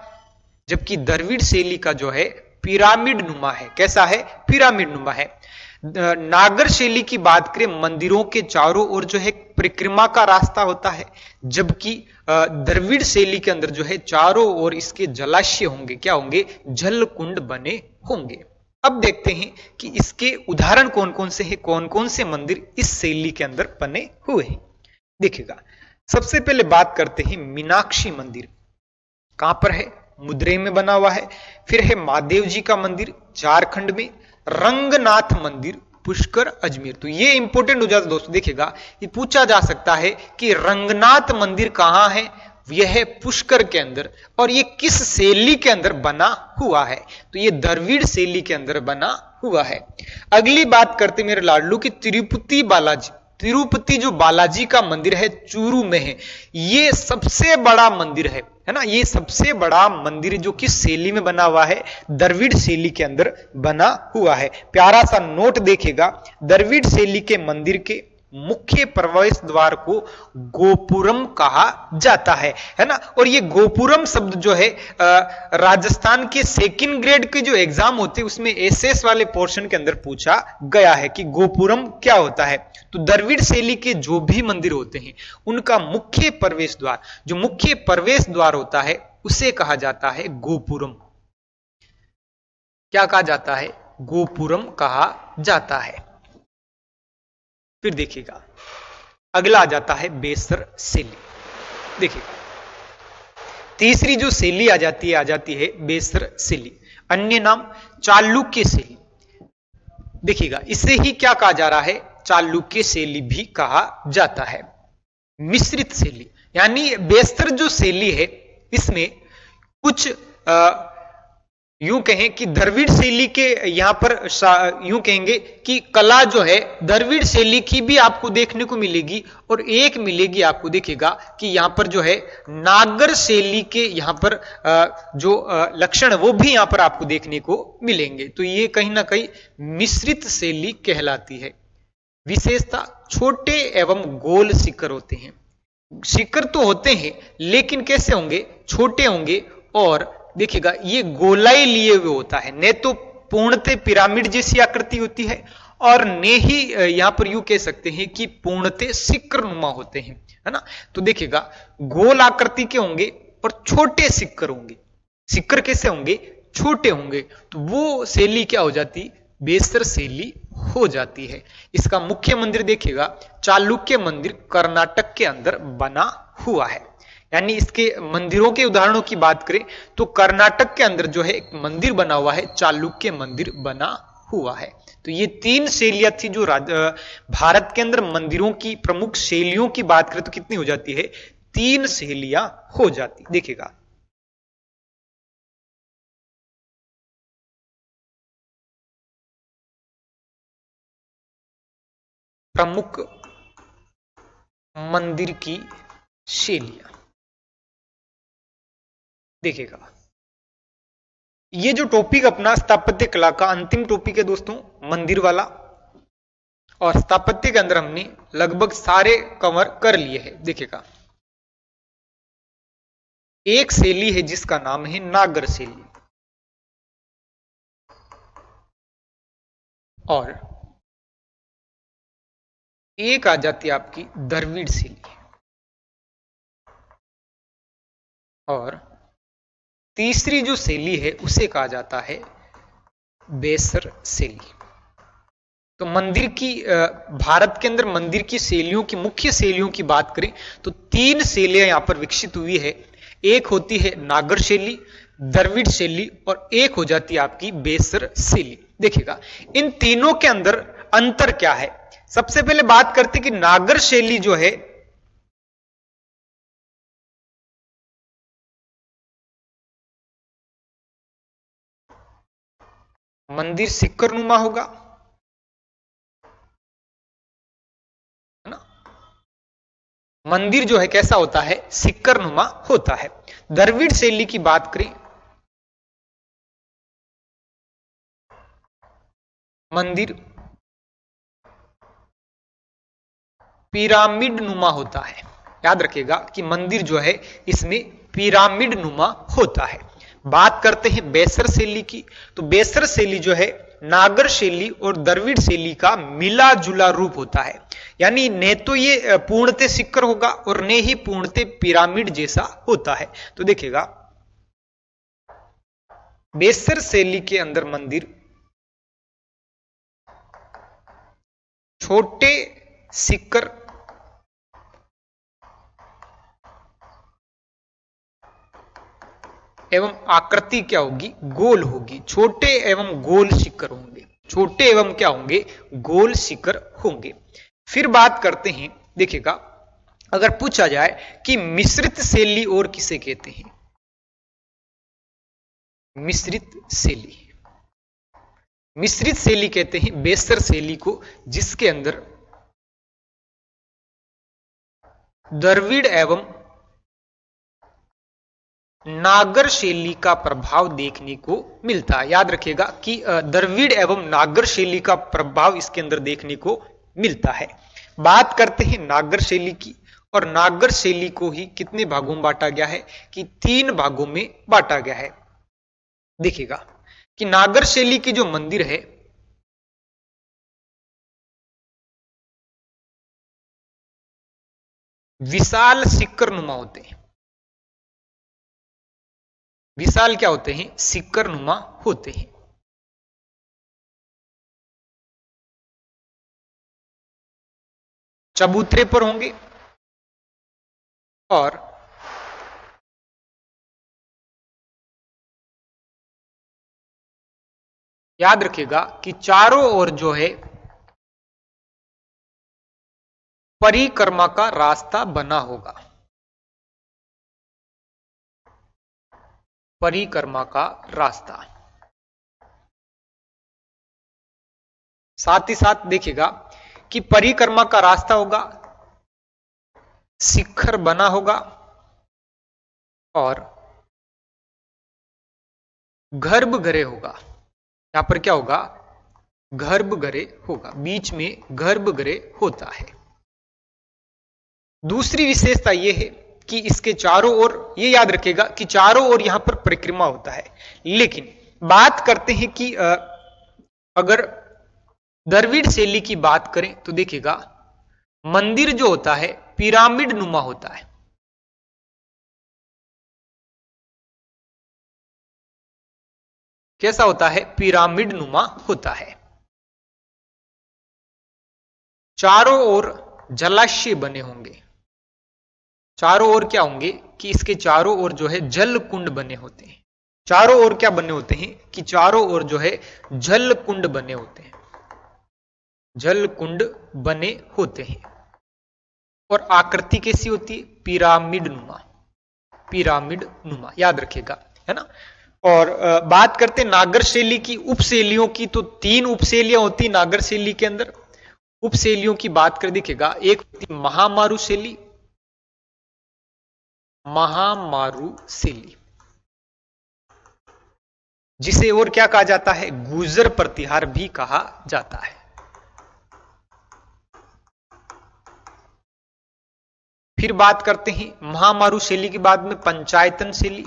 जबकि द्रविड़ शैली का जो है पिरामिड नुमा है। कैसा है? पिरामिड नुमा है। नागर शैली की बात करें, मंदिरों के चारों ओर जो है परिक्रमा का रास्ता होता है, जबकि द्रविड़ शैली के अंदर जो है चारों ओर इसके जलाशय होंगे। क्या होंगे? जल कुंड बने होंगे। अब देखते हैं कि इसके उदाहरण कौन कौन से हैं, कौन कौन से मंदिर इस शैली के अंदर बने हुए हैं। देखिएगा सबसे पहले बात करते हैं मीनाक्षी मंदिर। कहां पर है? मदुरै में बना हुआ है। फिर है महादेव जी का मंदिर झारखंड में। रंगनाथ मंदिर पुष्कर अजमेर। तो ये इंपॉर्टेंट हो जाता है दोस्तों। देखिएगा ये पूछा जा सकता है कि रंगनाथ मंदिर कहां है? यह है पुष्कर के अंदर। और ये किस शैली के अंदर बना हुआ है? तो ये द्रविड़ शैली के अंदर बना हुआ है। अगली बात करते मेरे लाडलू की तिरुपति बालाजी। तिरुपति जो बालाजी का मंदिर है चूरू में है। ये सबसे बड़ा मंदिर है। है ना। ये सबसे बड़ा मंदिर जो किस शैली में बना हुआ है, द्रविड़ शैली के अंदर बना हुआ है। प्यारा सा नोट देखिएगा, द्रविड़ शैली के मंदिर के मुख्य प्रवेश द्वार को गोपुरम कहा जाता है ना। और ये गोपुरम शब्द जो है राजस्थान के सेकंड ग्रेड के जो एग्जाम होते हैं उसमें एसएस वाले पोर्शन के अंदर पूछा गया है कि गोपुरम क्या होता है। तो द्रविड़ शैली के जो भी मंदिर होते हैं उनका मुख्य प्रवेश द्वार, जो मुख्य प्रवेश द्वार होता है उसे कहा जाता है गोपुरम। क्या कहा जाता है? गोपुरम कहा जाता है। फिर देखिएगा अगला आ जाता है बेसर शैली। देखिएगा तीसरी जो शैली आ जाती है बेसर शैली, अन्य नाम चालुक्य शैली। देखिएगा इसे ही क्या कहा जा रहा है? चालुक्य शैली भी कहा जाता है। मिश्रित शैली, यानी बेसर जो शैली है इसमें कुछ यूं कहें कि द्रविड़ शैली के यहां पर यूं कहेंगे कि कला जो है द्रविड़ शैली की भी आपको देखने को मिलेगी, और एक मिलेगी आपको, देखिएगा कि यहां पर जो है नागर शैली के यहां पर जो लक्षण है वो भी यहां पर आपको देखने को मिलेंगे। तो ये कहीं ना कहीं मिश्रित शैली कहलाती है। विशेषता छोटे एवं गोल शिखर होते हैं। शिखर तो होते हैं लेकिन कैसे होंगे? छोटे होंगे, और देखिएगा ये गोलाई लिए हुए होता है, न तो पूर्णतः पिरामिड जैसी आकृति होती है और न ही यहां पर यूं कह सकते हैं कि पूर्णतः शिखर नुमा होते हैं, है ना। तो देखिएगा गोल आकृति के होंगे और छोटे शिखर होंगे। शिखर कैसे होंगे? छोटे होंगे। तो वो शैली क्या हो जाती? बेसर शैली हो जाती है। इसका मुख्य मंदिर देखिएगा चालुक्य मंदिर कर्नाटक के अंदर बना हुआ है। यानी इसके मंदिरों के उदाहरणों की बात करें तो कर्नाटक के अंदर जो है एक मंदिर बना हुआ है, चालुक्य मंदिर बना हुआ है। तो ये तीन शैलियां थी जो भारत के अंदर मंदिरों की प्रमुख शैलियों की बात करें तो कितनी हो जाती है? 3 शैलियां हो जाती। देखिएगा प्रमुख मंदिर की शैलियां, देखिएगा ये जो टॉपिक अपना स्थापत्य कला का अंतिम टॉपिक है दोस्तों, मंदिर वाला, और स्थापत्य के अंदर हमने लगभग सारे कवर कर लिए हैं। देखिएगा एक शैली है जिसका नाम है नागर शैली, और एक आ जाती है आपकी द्रविड़ शैली, और तीसरी जो शैली है उसे कहा जाता है बेसर शैली। तो मंदिर की भारत के अंदर मंदिर की शैलियों की, मुख्य शैलियों की बात करें तो 3 शैलियां यहां पर विकसित हुई है। एक होती है नागर शैली, द्रविड़ शैली, और एक हो जाती है आपकी बेसर शैली। देखिएगा इन तीनों के अंदर अंतर क्या है? सबसे पहले बात करते कि नागर शैली जो है मंदिर शिखर नुमा होगा, है ना। मंदिर जो है कैसा होता है? शिखर नुमा होता है। द्रविड़ शैली की बात करें, मंदिर पिरामिड नुमा होता है। याद रखिएगा कि मंदिर जो है इसमें पिरामिड नुमा होता है। बात करते हैं बेसर शैली की, तो बेसर शैली जो है नागर शैली और द्रविड़ शैली का मिला जुला रूप होता है। यानी न तो ये पूर्णतः शिखर होगा और न ही पूर्णतः पिरामिड जैसा होता है। तो देखिएगा बेसर शैली के अंदर मंदिर छोटे शिखर एवं आकृति क्या होगी? गोल होगी। छोटे एवं गोल शिखर होंगे, छोटे एवं क्या होंगे? गोल शिखर होंगे। फिर बात करते हैं, देखिएगा अगर पूछा जाए कि मिश्रित शैली और किसे कहते हैं? मिश्रित शैली, मिश्रित शैली कहते हैं बेसर शैली को जिसके अंदर द्रविड़ एवं नागर शैली का प्रभाव देखने को मिलता है। याद रखिएगा कि द्रविड़ एवं नागर शैली का प्रभाव इसके अंदर देखने को मिलता है। बात करते हैं नागर शैली की, और नागर शैली को ही कितने भागों में बांटा गया है कि 3 भागों में बांटा गया है। देखिएगा कि नागर शैली के जो मंदिर है विशाल सिक्कर नुमा होते हैं। विशाल क्या होते हैं? सिक्कर नुमा होते हैं। चबूतरे पर होंगे और याद रखिएगा कि चारों ओर जो है परिक्रमा का रास्ता बना होगा। परिक्रमा का रास्ता, साथ ही साथ देखिएगा कि परिक्रमा का रास्ता होगा, शिखर बना होगा और गर्भगृह होगा। यहां पर क्या होगा? गर्भगृह होगा, बीच में गर्भगृह होता है। दूसरी विशेषता यह है कि इसके चारों ओर, ये याद रखिएगा कि चारों ओर यहां पर परिक्रमा होता है। लेकिन बात करते हैं कि अगर द्रविड़ शैली की बात करें तो देखिएगा मंदिर जो होता है पिरामिड नुमा होता है। कैसा होता है? पिरामिड नुमा होता है। चारों ओर जलाशय बने होंगे। चारों ओर क्या होंगे कि इसके चारों ओर जो है जल कुंड बने होते हैं। चारों ओर क्या बने होते हैं कि चारों ओर जो है जल कुंड बने होते हैं। जल कुंड बने होते हैं और आकृति कैसी होती है? पिरामिड नुमा। पिरामिड नुमा, याद रखिएगा, है ना। और बात करते हैं नागर शैली की उपशैलियों की, तो 3 उपशैलियां होती नागर शैली के अंदर। उपशैलियों की बात कर देखिएगा, एक होती महामारु शैली। महामारु शैली जिसे और क्या कहा जाता है? गुजर प्रतिहार भी कहा जाता है। फिर बात करते हैं महामारु शैली के बाद में पंचायतन शैली,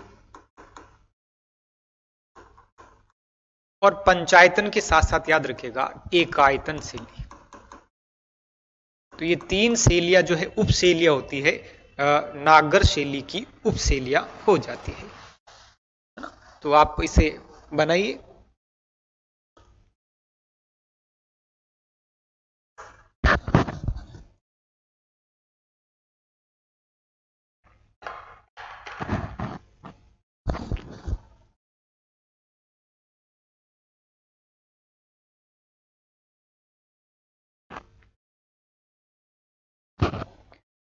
और पंचायतन के साथ साथ याद रखिएगा एकायतन शैली। तो ये 3 शैलियां जो है उपशैलियां होती है, नागर शैली की उपशैलियां हो जाती है ना। तो आप इसे बनाइए।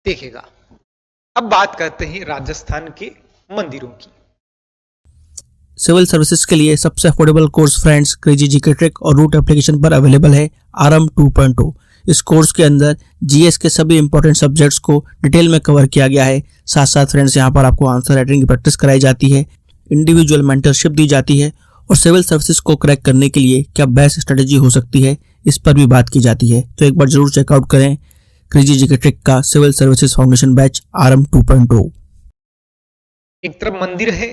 देखिएगा अब बात करते हैं राजस्थान के मंदिरों की। सिविल सर्विसेज के लिए सबसे affordable course friends crazy GK trick और रूट एप्लीकेशन पर अवेलेबल है आरएम 2.0। इस कोर्स के अंदर जीएस के सभी इंपॉर्टेंट सब्जेक्ट्स को डिटेल में कवर किया गया है। साथ साथ फ्रेंड्स यहाँ पर आपको आंसर राइटिंग की प्रैक्टिस कराई जाती है, इंडिविजुअल मेंटरशिप दी जाती है और सिविल सर्विसेज को क्रैक करने के लिए क्या बेस्ट स्ट्रेटेजी हो सकती है इस पर भी बात की जाती है। तो एक बार जरूर चेकआउट करें क्रेजी जीके ट्रिक का civil services foundation batch RM 2.0। एक तरफ मंदिर है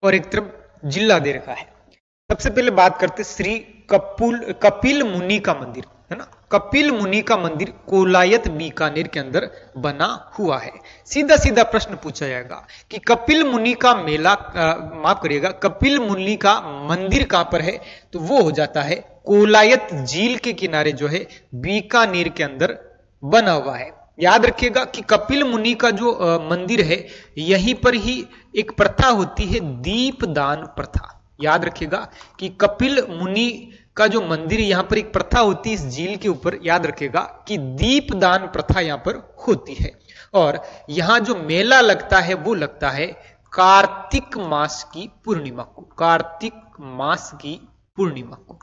और एक तरफ जिला दे रखा है। सबसे पहले बात करते श्री कपिल मुनि का मंदिर, है ना। कपिल मुनि का मंदिर कोलायत बीकानेर के अंदर बना हुआ है। सीधा सीधा प्रश्न पूछा जाएगा कि कपिल मुनि का मेला, माफ करिएगा, कपिल मुनि का मंदिर कहां पर है? तो वो हो जाता है कोलायत झील के किनारे जो है बीकानेर के अंदर बना हुआ है। याद रखिएगा कि कपिल मुनि का जो मंदिर है यहीं पर ही एक प्रथा होती है दीपदान प्रथा। याद रखिएगा कि कपिल मुनि का जो मंदिर यहां पर एक प्रथा होती है इस झील के ऊपर। याद रखिएगा कि दीपदान प्रथा यहां पर होती है और यहां जो मेला लगता है वो लगता है कार्तिक मास की पूर्णिमा को। कार्तिक मास की पूर्णिमा को,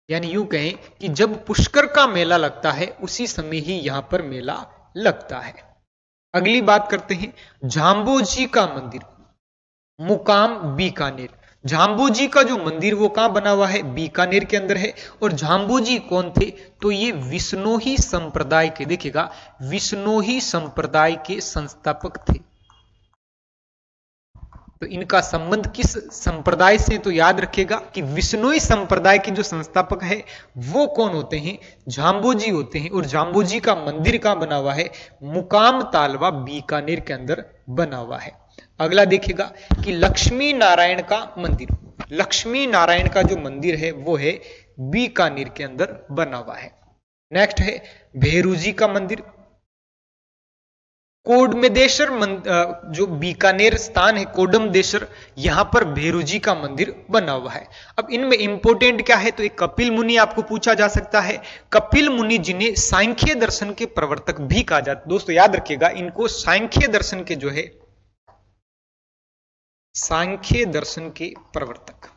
यानी यूं कहें कि जब पुष्कर का मेला लगता है उसी समय ही यहां पर मेला लगता है। अगली बात करते हैं झांबोजी का मंदिर, मुकाम बीकानेर। झांबोजी का जो मंदिर वो कहां बना हुआ है? बीकानेर के अंदर है। और झांबोजी कौन थे? तो ये विश्नोही संप्रदाय के, देखिएगा, विश्नोही संप्रदाय के संस्थापक थे। तो इनका संबंध किस संप्रदाय से? तो याद रखिएगा कि विश्नोई संप्रदाय के जो संस्थापक है वो कौन होते हैं? झांबोजी होते हैं। और झांबोजी का मंदिर कहां बना हुआ है? मुकाम तालवा बीकानेर के अंदर बना हुआ है। अगला देखिएगा कि लक्ष्मी नारायण का मंदिर, लक्ष्मी नारायण का जो मंदिर है वो है बीकानेर के अंदर बना हुआ है। नेक्स्ट है भेरूजी का मंदिर। कोडमदेश्वर जो बीकानेर स्थान है कोडमदेश्वर, यहां पर भेरूजी का मंदिर बना हुआ है। अब इनमें इंपोर्टेंट क्या है? तो एक कपिल मुनि आपको पूछा जा सकता है। कपिल मुनि जिन्हें सांख्य दर्शन के प्रवर्तक भी कहा जाता है। दोस्तों याद रखिएगा, इनको सांख्य दर्शन के जो है, सांख्य दर्शन के प्रवर्तक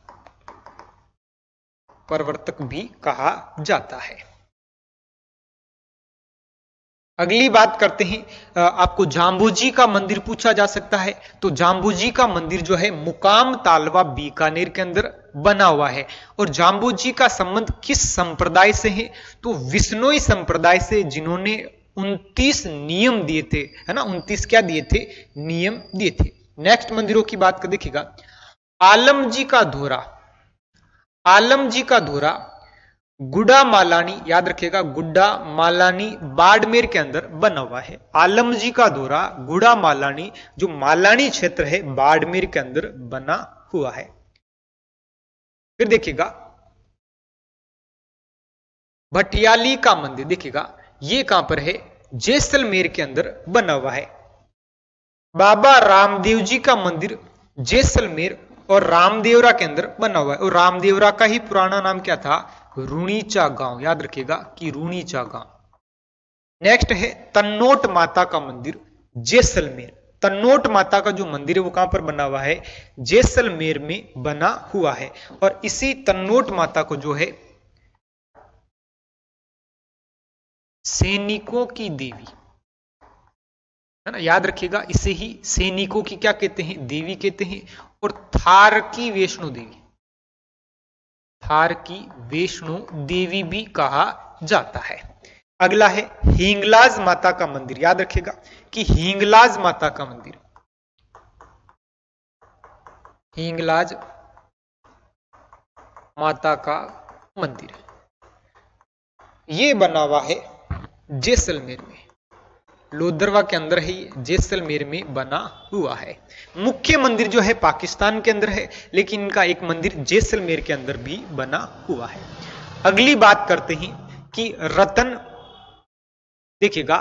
भी कहा जाता है। अगली बात करते हैं, आपको झांबोजी का मंदिर पूछा जा सकता है। तो झांबोजी का मंदिर जो है मुकाम तालवा बीकानेर के अंदर बना हुआ है। और झांबोजी का संबंध किस संप्रदाय से है? तो विश्नोई संप्रदाय से, जिन्होंने 29 नियम दिए थे, है ना, 29 क्या दिए थे? नियम दिए थे। नेक्स्ट मंदिरों की बात कर देखिएगा, आलमजी का धोरा, आलमजी का धोरा गुड्डा मालानी, याद रखिएगा, गुड्डा मालानी बाड़मेर के अंदर बना हुआ है। आलमजी का धोरा गुड्डा मालानी, जो मालानी क्षेत्र है, बाड़मेर के अंदर बना हुआ है। फिर देखिएगा भटियाली का मंदिर, देखिएगा ये कहां पर है? जैसलमेर के अंदर बना हुआ है। बाबा रामदेव जी का मंदिर जैसलमेर और रामदेवरा के अंदर बना हुआ है। और रामदेवरा का ही पुराना नाम क्या था? रूणीचा गांव, याद रखिएगा कि रूणीचा गांव। नेक्स्ट है तन्नोट माता का मंदिर जैसलमेर। तन्नोट माता का जो मंदिर है वो कहां पर बना हुआ है? जैसलमेर में बना हुआ है। और इसी तन्नोट माता को जो है सैनिकों की देवी, है ना, याद रखिएगा, इसे ही सैनिकों की क्या कहते हैं? देवी कहते हैं। और थार की वैष्णो देवी, थार की वैष्णो देवी भी कहा जाता है। अगला है हिंगलाज माता का मंदिर। याद रखिएगा कि हिंगलाज माता का मंदिर, हिंगलाज माता का मंदिर ये बना हुआ है जैसलमेर में, लोदरवा के अंदर है, जैसलमेर में बना हुआ है। मुख्य मंदिर जो है पाकिस्तान के अंदर है, लेकिन इनका एक मंदिर जैसलमेर के अंदर भी बना हुआ है। अगली बात करते हैं कि रतन, देखिएगा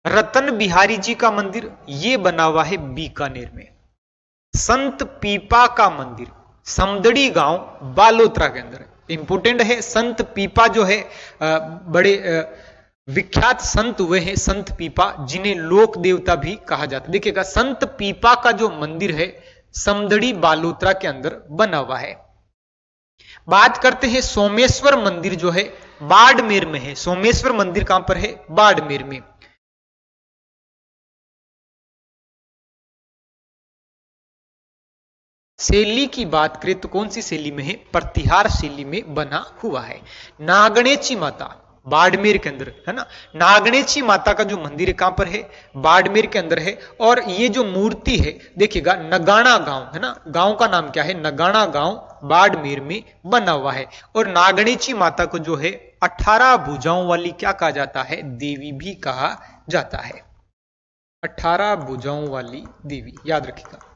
रतन बिहारी जी का मंदिर ये बना हुआ है बीकानेर में। संत पीपा का मंदिर समदड़ी गांव बालोतरा के अंदर है। इंपोर्टेंट है, संत पीपा जो है बड़े विख्यात संत हुए हैं, संत पीपा, जिन्हें लोक देवता भी कहा जाता है। देखिएगा संत पीपा का जो मंदिर है समदड़ी बालोतरा के अंदर बना हुआ है। बात करते हैं सोमेश्वर मंदिर जो है बाड़मेर में है। सोमेश्वर मंदिर कहां पर है? बाड़मेर में। शैली की बात करें तो कौन सी शैली में है? प्रतिहार शैली में बना हुआ है। नागणेची माता बाड़मेर के अंदर, है ना, नागणेची माता का जो मंदिर है कहां पर है? बाड़मेर के अंदर है। और ये जो मूर्ति है देखिएगा नगाना गांव, है ना, गांव का नाम क्या है? नगाना गांव बाड़मेर में बना हुआ है। और नागणेची माता को जो है 18 भुजाओं वाली क्या कहा जाता है? देवी भी कहा जाता है। 18 भुजाओं वाली देवी, याद रखिएगा।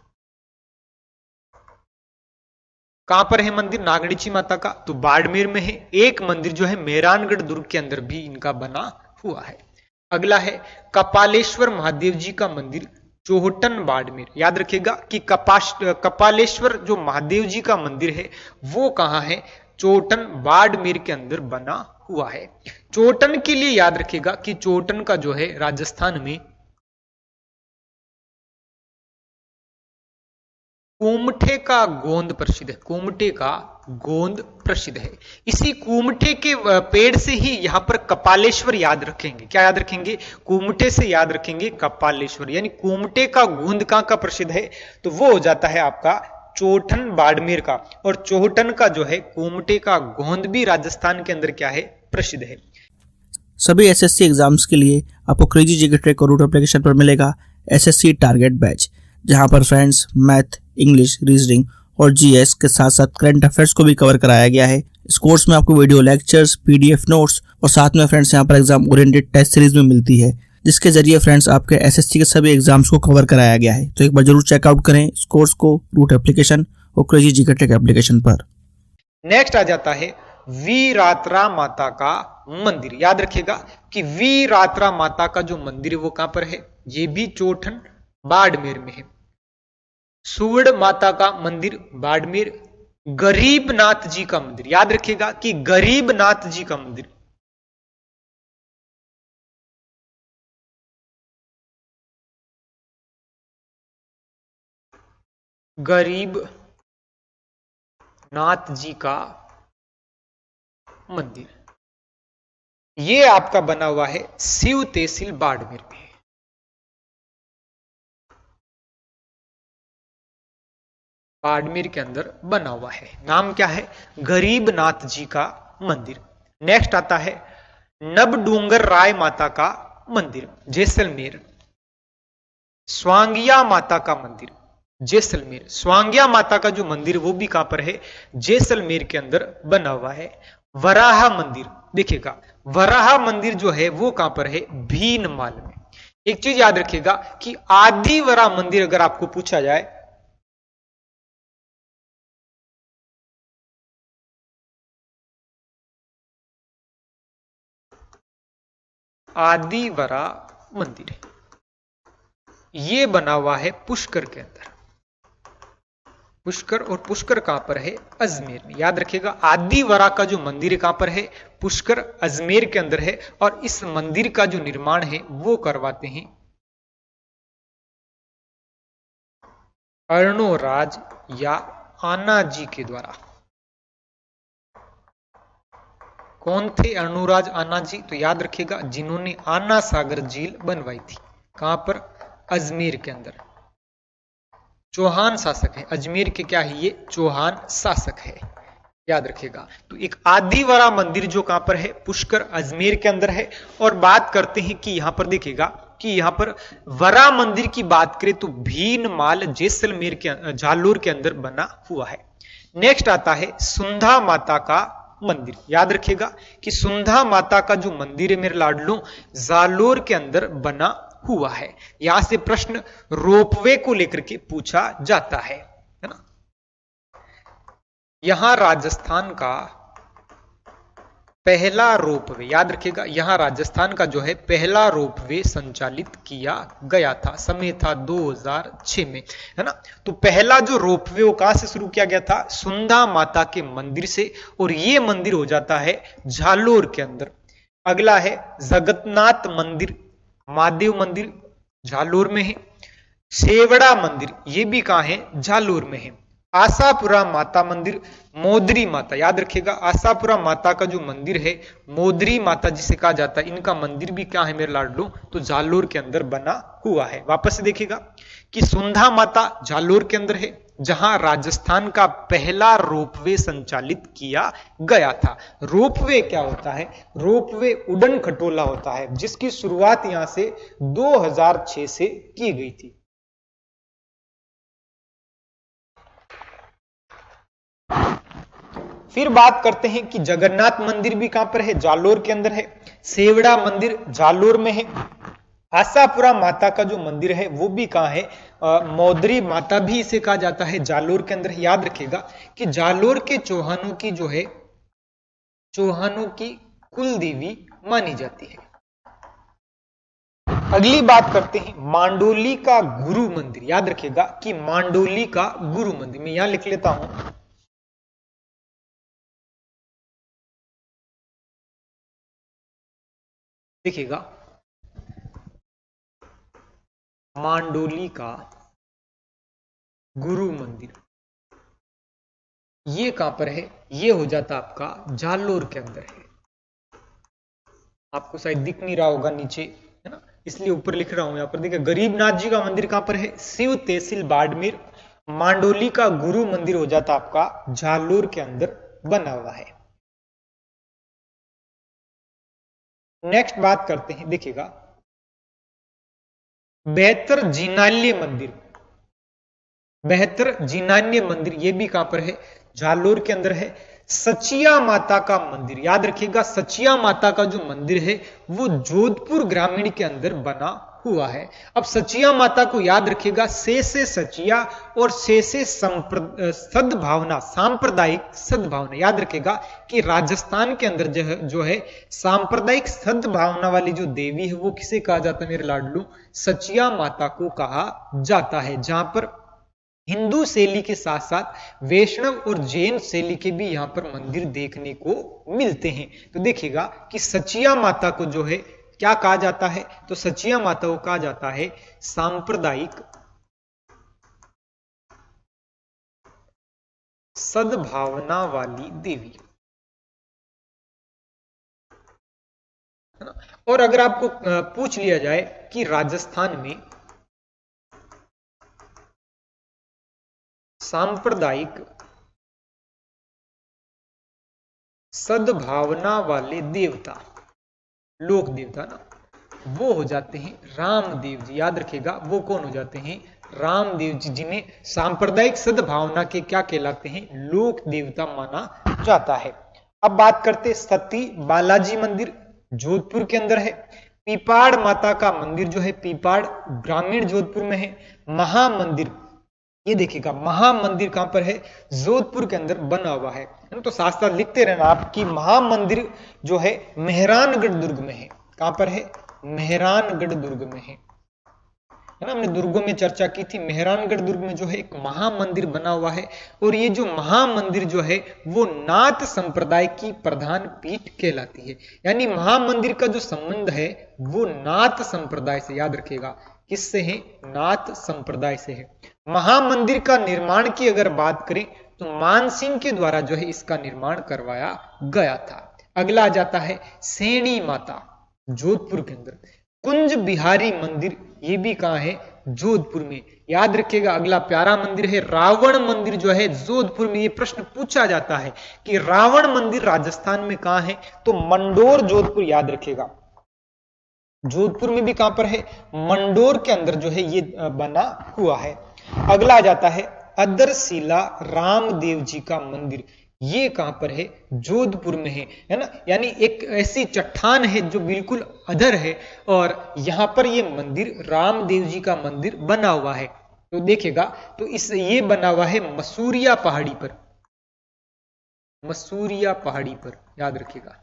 कहां पर है मंदिर नागणेची माता का? तो बाड़मेर में है। एक मंदिर जो है मेहरानगढ़ दुर्ग के अंदर भी इनका बना हुआ है। अगला है कपालेश्वर महादेव जी का मंदिर चोहटन बाड़मेर। याद रखिएगा कि कपालेश्वर जो महादेव जी का मंदिर है वो कहां है? चोहटन बाड़मेर के अंदर बना हुआ है। चोहटन के लिए याद रखिएगा कि चोहटन का जो है राजस्थान में कुमठे का गोंद प्रसिद्ध है, कुमठे का गोंद प्रसिद्ध है। इसी कुमठे के पेड़ से ही यहाँ पर कपालेश्वर याद रखेंगे। क्या याद रखेंगे? कुमठे से याद रखेंगे कपालेश्वर। यानी कुमठे का गोंद कहाँ का प्रसिद्ध है? तो वो हो जाता है आपका चोठन बाड़मेर का। और चोहटन का जो है कुमठे का गोंद भी राजस्थान के अंदर क्या है? प्रसिद्ध है। सभी एसएससी एग्जाम्स के लिए आपको क्रेजी जीके ट्रैक और रूट एप्लीकेशन पर मिलेगा एसएससी टारगेट बैच, जहां पर फ्रेंड्स मैथ, इंग्लिश, रीजनिंग और जीएस के साथ साथ करंट अफेयर्स को भी कवर कराया गया है। इस कोर्स में आपको वीडियो लेक्चर्स, पीडीएफ नोट्स और साथ में फ्रेंड्स यहाँ पर एग्जाम ओरिएंटेड टेस्ट सीरीज में मिलती है, जिसके जरिए फ्रेंड्स आपके एसएससी के सभी एग्जाम्स को कवर कराया गया है। तो एक बार जरूर चेकआउट करें इस कोर्स को रूट एप्लीकेशन और क्रेजी जीके ट्रैक एप्लीकेशन पर। नेक्स्ट आ जाता है वीरात्रा माता का मंदिर। याद रखिएगा कि वीरात्रा माता का जो मंदिर है वो कहां पर है? ये भी चोठन बाड़मेर में है। सुवर्ण माता का मंदिर बाड़मेर। गरीबनाथ जी का मंदिर, याद रखिएगा कि गरीबनाथ जी का मंदिर गरीबनाथ जी का मंदिर ये आपका बना हुआ है शिव तहसील बाड़मेर में। बाड़मेर के अंदर बना हुआ है। नाम क्या है? गरीबनाथ जी का मंदिर। नेक्स्ट आता है नबडूंगर राय माता का मंदिर, जैसलमेर। स्वांगिया माता का मंदिर, जैसलमेर। स्वांगिया माता का जो मंदिर वो भी कहां पर है? जैसलमेर के अंदर बना हुआ है। वराह मंदिर, देखिएगा वराह मंदिर जो है वो कहां पर है? भीनमाल में। एक चीज याद रखिएगा कि आदि वरा मंदिर अगर आपको पूछा जाए आदिवरा मंदिर ये बना हुआ है पुष्कर के अंदर। पुष्कर, और पुष्कर कहां पर है? अजमेर में। याद रखिएगा आदिवरा का जो मंदिर है कहां पर है? पुष्कर, अजमेर के अंदर है। और इस मंदिर का जो निर्माण है वो करवाते हैं अर्णोराज या आना जी के द्वारा। कौन थे अर्णोराज आना जी? तो याद रखिएगा जिन्होंने आना सागर झील बनवाई थी। कहां पर? अजमेर के अंदर। चौहान शासक है अजमेर के। क्या है ये? चौहान शासक है। याद रखिएगा। तो एक आदिवरा मंदिर जो कहां पर है? पुष्कर, अजमेर के अंदर है। और बात करते हैं कि यहां पर देखिएगा कि यहां पर वरा मंदिर की बात करें तो भीनमाल, जैसलमेर के, जालोर के अंदर बना हुआ है। नेक्स्ट आता है सुंधा माता का मंदिर। याद रखिएगा कि सुंधा माता का जो मंदिर है मेरे लाडलों, जालोर के अंदर बना हुआ है। यहां से प्रश्न रोपवे को लेकर के पूछा जाता है ना। यहां राजस्थान का पहला रोपवे, याद रखिएगा यहां राजस्थान का जो है पहला रोपवे संचालित किया गया था। समय था 2006 में, है ना। तो पहला जो रोपवे वो कहां से शुरू किया गया था? सुंधा माता के मंदिर से। और ये मंदिर हो जाता है झालोर के अंदर। अगला है जगन्नाथ मंदिर, महादेव मंदिर झालोर में है। सेवड़ा मंदिर ये भी कहां है? झालोर में है। आशापुरा माता मंदिर, मोदरी माता, याद रखिएगा आशापुरा माता का जो मंदिर है, मोदरी माता जिसे कहा जाता है, इनका मंदिर भी क्या है मेरे लाडलो? तो जालोर के अंदर बना हुआ है। वापस से देखिएगा कि सुंधा माता जालोर के अंदर है, जहां राजस्थान का पहला रोपवे संचालित किया गया था। रोपवे क्या होता है? रोपवे उड़न खटोला होता है, जिसकी शुरुआत यहां से 2006 से की गई थी। फिर बात करते हैं कि जगन्नाथ मंदिर भी कहां पर है? जालोर के अंदर है। सेवड़ा मंदिर जालोर में है। आशापुरा माता का जो मंदिर है वो भी कहां है? मोदरी माता भी इसे कहा जाता है, जालोर के अंदर। याद रखिएगा कि जालोर के चौहानों की जो है, चौहानों की कुल देवी मानी जाती है। अगली बात करते हैं मांडोली का गुरु मंदिर। याद रखिएगा कि मांडोली का गुरु मंदिर, मैं यहां लिख लेता हूं, देखिएगा मांडोली का गुरु मंदिर, ये कहां पर है? ये हो जाता आपका जालोर के अंदर है। आपको शायद दिख नहीं रहा होगा नीचे, है ना, इसलिए ऊपर लिख रहा हूं। यहां पर देखिए गरीबनाथ जी का मंदिर कहां पर है? शिव तहसील बाड़मेर, मांडोली का गुरु मंदिर हो जाता आपका जालोर के अंदर बना हुआ है। नेक्स्ट बात करते हैं, देखिएगा बेहतर जिनाल्य मंदिर। बेहतर जिनान्य मंदिर ये भी कहां पर है? जालोर के अंदर है। सचिया माता का मंदिर, याद रखिएगा सचिया माता का जो मंदिर है वो जोधपुर ग्रामीण के अंदर बना हुआ है। अब सचिया माता को याद रखिएगा, से सचिया और से सद्भावना, सांप्रदायिक सद्भावना। याद रखिएगा कि राजस्थान के अंदर जो है सांप्रदायिक सद्भावना वाली जो देवी है वो किसे कहा जाता है मेरे लाडलू? सचिया माता को कहा जाता है। जहां पर हिंदू शैली के साथ साथ वैष्णव और जैन शैली के भी यहां पर मंदिर देखने को मिलते हैं। तो देखिएगा कि सचिया माता को जो है क्या कहा जाता है? तो सचिया माता को कहा जाता है सांप्रदायिक सद्भावना वाली देवी, है ना। और अगर आपको पूछ लिया जाए कि राजस्थान में सांप्रदायिक सद्भावना वाले देवता, लोक देवता ना, वो हो जाते हैं रामदेव जी। याद रखिएगा वो कौन हो जाते हैं? रामदेव जी, जिन्हें सांप्रदायिक सद्भावना के क्या कहलाते हैं? लोक देवता माना जाता है। अब बात करते सती बालाजी मंदिर, जोधपुर के अंदर है। पीपाड़ माता का मंदिर जो है पीपाड़ ग्रामीण जोधपुर में है। महामंदिर, ये देखिएगा महामंदिर कहां पर है? जोधपुर के अंदर बना हुआ है। तो साथ साथ लिखते रहना आप कि महामंदिर जो है मेहरानगढ़ दुर्ग में है। कहां पर है? मेहरानगढ़ दुर्ग में है ना। हमने दुर्गों में चर्चा की थी, मेहरानगढ़ दुर्ग में जो है एक महामंदिर बना हुआ है। और ये जो महामंदिर जो है वो नाथ संप्रदाय की प्रधान पीठ कहलाती है। यानी महामंदिर का जो संबंध है वो नाथ संप्रदाय से, याद रखिएगा किससे है? नाथ संप्रदाय से है। महामंदिर का निर्माण की अगर बात करें तो मानसिंह के द्वारा जो है इसका निर्माण करवाया गया था। अगला आ जाता है सेणी माता, जोधपुर के अंदर। कुंज बिहारी मंदिर, ये भी कहां है? जोधपुर में। याद रखिएगा अगला प्यारा मंदिर है रावण मंदिर, जो है जोधपुर में। ये प्रश्न पूछा जाता है कि रावण मंदिर राजस्थान में कहां है? तो मंडोर जोधपुर, याद रखिएगा जोधपुर में भी कहां पर है? मंडोर के अंदर जो है ये बना हुआ है। अगला आ जाता है अदरशिला रामदेव जी का मंदिर, ये कहां पर है? जोधपुर में है ना। यानी एक ऐसी चट्टान है जो बिल्कुल अधर है और यहां पर ये मंदिर रामदेव जी का मंदिर बना हुआ है। तो देखिएगा तो ये बना हुआ है मसूरिया पहाड़ी पर, मसूरिया पहाड़ी पर, याद रखिएगा।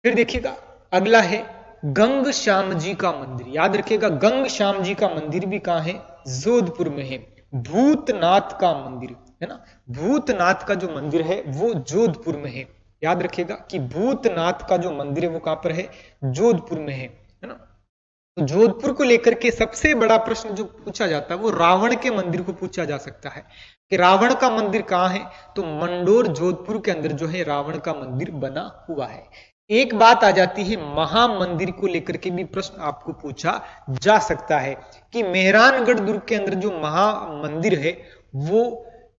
फिर देखिएगा अगला है गंग श्याम जी का मंदिर, याद रखिएगा गंग श्याम जी का मंदिर भी कहां है? जोधपुर में है। भूतनाथ का मंदिर है ना, भूतनाथ का जो मंदिर है वो जोधपुर में है। याद रखिएगा कि भूतनाथ का जो मंदिर है वो कहां पर है? जोधपुर में है ना। तो जोधपुर को लेकर के सबसे बड़ा प्रश्न जो पूछा जाता है वो रावण के मंदिर को पूछा जा सकता है कि रावण का मंदिर कहां है? तो मंडोर जोधपुर के अंदर जो है रावण का मंदिर बना हुआ है। एक बात आ जाती है महामंदिर को लेकर के भी प्रश्न आपको पूछा जा सकता है कि मेहरानगढ़ दुर्ग के अंदर जो महामंदिर है वो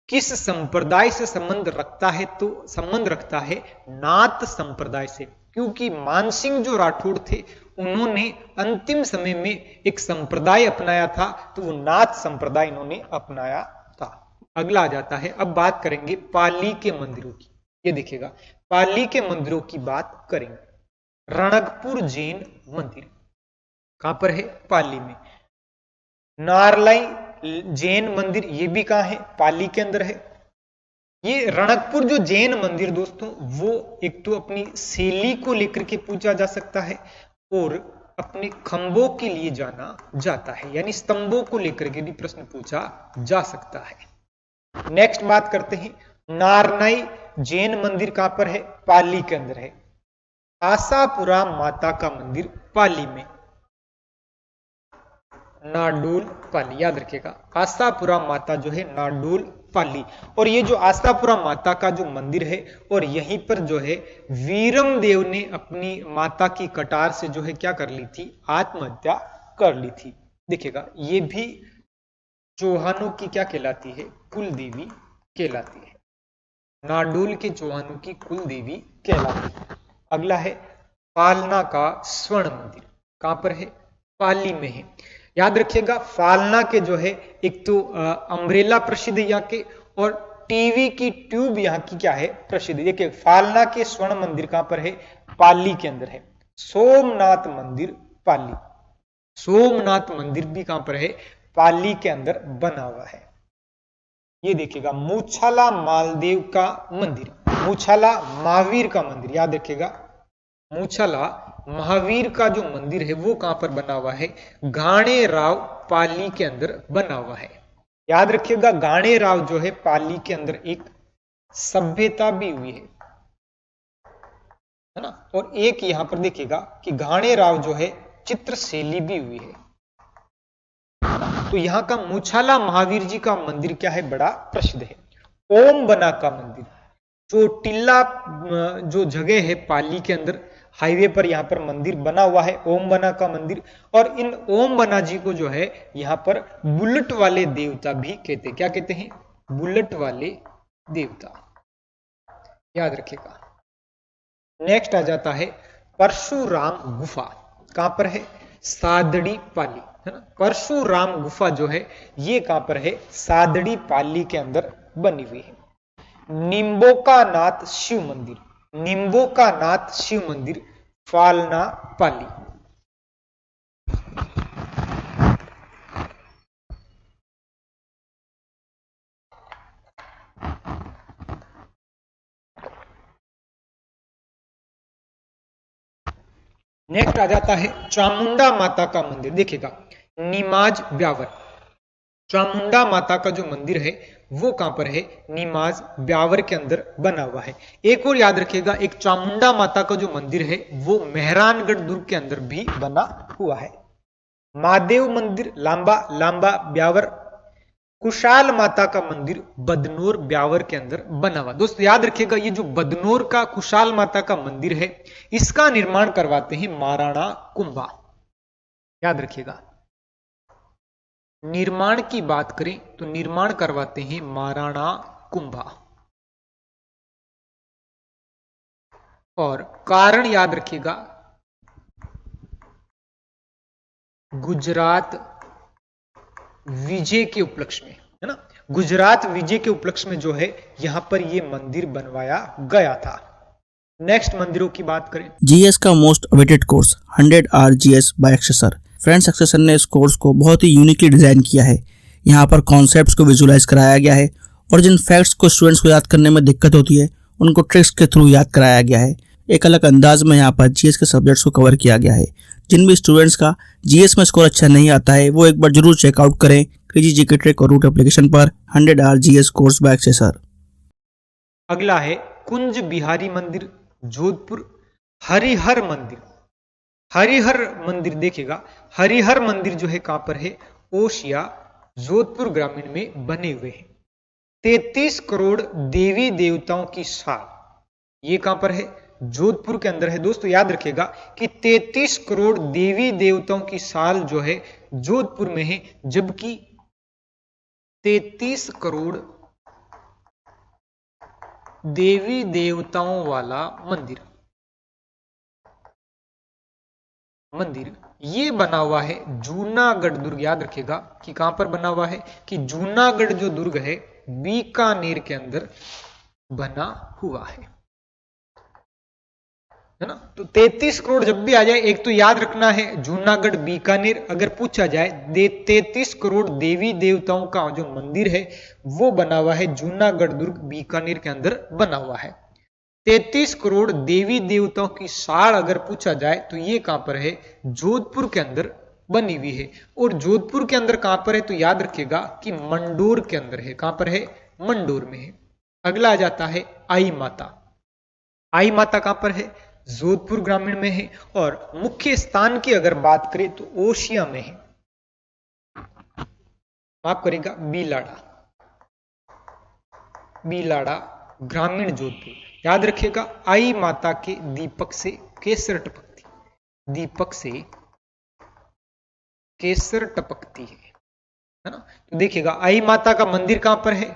किस संप्रदाय से संबंध रखता है? तो संबंध रखता है नाथ संप्रदाय से, क्योंकि मानसिंह जो राठौड़ थे उन्होंने अंतिम समय में एक संप्रदाय अपनाया था, तो वो नाथ संप्रदाय इन्होंने अपनाया था। अगला आ जाता है, अब बात करेंगे पाली के मंदिरों की। ये देखिएगा पाली के मंदिरों की बात करेंगे। रणकपुर जैन मंदिर कहां पर है? पाली में। नारलाई जैन मंदिर, ये भी कहां है? पाली के अंदर है। ये रणकपुर जो जैन मंदिर दोस्तों वो एक तो अपनी शैली को लेकर के पूछा जा सकता है और अपने खंभों के लिए जाना जाता है, यानी स्तंभों को लेकर के भी प्रश्न पूछा जा सकता है। नेक्स्ट बात करते हैं नारनाई जैन मंदिर कहां पर है? पाली के अंदर है। आशापुरा माता का मंदिर पाली में। नाडोल पाली, याद रखिएगा आशापुरा माता जो है नाडोल पाली। और ये जो आशापुरा माता का जो मंदिर है, और यहीं पर जो है वीरम देव ने अपनी माता की कटार से जो है क्या कर ली थी, आत्महत्या कर ली थी। देखिएगा ये भी चौहानों की क्या कहलाती है, कुल देवी कहलाती है। नाडोल के चौहानों की कुल देवी कहलाती है। अगला है फालना का स्वर्ण मंदिर, कहां पर है, पाली में है। याद रखिएगा फालना के जो है एक तो अम्ब्रेला प्रसिद्ध यहाँ के, और टीवी की ट्यूब यहाँ की क्या है, प्रसिद्ध। देखिए फालना के स्वर्ण मंदिर कहां पर है, पाली के अंदर है। सोमनाथ मंदिर पाली, सोमनाथ मंदिर भी कहां पर है, पाली के अंदर बना हुआ है। ये देखिएगा मूछाला मालदेव का मंदिर, मूछाला महावीर का मंदिर, याद रखिएगा मूछाला महावीर का जो मंदिर है वो कहां पर बना हुआ है, गाणे राव पाली के अंदर बना हुआ है। याद रखिएगा गाणे राव जो है पाली के अंदर एक सभ्यता भी हुई है ना। और एक यहां पर देखिएगा कि गाणे राव जो है चित्रशैली भी हुई है। तो यहां का मूछाला महावीर जी का मंदिर क्या है, बड़ा प्रसिद्ध है। ओम बना का मंदिर, जो टिल्ला जो जगह है पाली के अंदर हाईवे पर यहां पर मंदिर बना हुआ है, ओम बना का मंदिर। और इन ओम बना जी को जो है यहां पर बुलेट वाले देवता भी कहते हैं। क्या कहते हैं, बुलेट वाले देवता, याद रखिएगा। नेक्स्ट आ जाता है परशुराम गुफा, कहां पर है, सादड़ी पाली, है ना। परशुराम गुफा जो है ये कहां पर है, सादड़ी पाली के अंदर बनी हुई है। निम्बोका नाथ शिव मंदिर, निम्बोका नाथ शिव मंदिर फालना पाली। नेक्स्ट आ जाता है चामुंडा माता का मंदिर। देखिएगा निमाज ब्यावर, चामुंडा माता का जो मंदिर है वो कहां पर है, निमाज ब्यावर के अंदर बना हुआ है। एक और याद रखिएगा एक चामुंडा माता का जो मंदिर है वो मेहरानगढ़ दुर्ग के अंदर भी बना हुआ है। महादेव मंदिर लांबा, लांबा ब्यावर। कुशाल माता का मंदिर बदनोर ब्यावर के अंदर बना हुआ। दोस्तों याद रखिएगा ये जो बदनोर का कुशाल माता का मंदिर है इसका निर्माण करवाते हैं महाराणा कुंभा, याद रखिएगा। निर्माण की बात करें तो निर्माण करवाते हैं महाराणा कुंभा। और कारण याद रखिएगा गुजरात विजय के उपलक्ष्य में, है ना। गुजरात विजय के उपलक्ष्य में जो है यहां पर ये मंदिर बनवाया गया था। नेक्स्ट मंदिरों की बात करें, जीएस का most awaited course 100 hour GS by एक्सेसर। फ्रेंड्स एक्सेसर ने इस कोर्स को बहुत ही यूनिकली डिजाइन किया है। यहाँ पर कॉन्सेप्ट्स को विजुलाइज कराया गया है और जिन फैक्ट्स को स्टूडेंट्स को याद करने में दिक्कत होती है उनको ट्रिक्स के थ्रू याद कराया गया है। एक अलग अंदाज में यहाँ पर जीएस के सब्जेक्ट्स को कवर किया गया है। जिन भी स्टूडेंट्स का जीएस में स्कोर अच्छा नहीं आता है वो एक बार जरूर चेकआउट करें क्रेजी जीके ट्रिक और रूट एप्लीकेशन पर 100 आवर जीएस कोर्स बाय एक्सेसर। अगला है कुंज बिहारी मंदिर जोधपुर। हरिहर मंदिर, हरिहर मंदिर देखिएगा हरिहर मंदिर जो है कहां पर है, ओशिया जोधपुर ग्रामीण में बने हुए हैं। 33 करोड़ देवी देवताओं की साल, ये कहां पर है, जोधपुर के अंदर है। दोस्तों याद रखिएगा कि 33 करोड़ देवी देवताओं की साल जो है जोधपुर में है, जबकि 33 करोड़ देवी देवताओं वाला मंदिर ये बना हुआ है जूनागढ़ दुर्ग। याद रखिएगा कि कहां पर बना हुआ है, कि जूनागढ़ जो दुर्ग है बीकानेर के अंदर बना हुआ है ना। तो 33 करोड़ जब भी आ जाए एक तो याद रखना है जूनागढ़ बीकानेर। अगर पूछा जाए 33 करोड़ देवी देवताओं का जो मंदिर है वो बना हुआ है जूनागढ़ दुर्ग बीकानेर के अंदर बना हुआ है। 33 करोड़ देवी देवताओं की साड़ अगर पूछा जाए तो ये कहां पर है, जोधपुर के अंदर बनी हुई है। और जोधपुर के अंदर कहां पर है तो याद रखिएगा कि मंडोर के अंदर है। कहां पर है, मंडोर में है। अगला आ जाता है आई माता। आई माता कहां पर है, जोधपुर ग्रामीण में है। और मुख्य स्थान की अगर बात करें तो ओशिया में है। माफ करेगा बीलाड़ा, बीलाड़ा ग्रामीण जोधपुर। याद रखिएगा आई माता के दीपक से केसर टपकती, दीपक से केसर टपकती है ना। तो देखिएगा आई माता का मंदिर कहां पर है।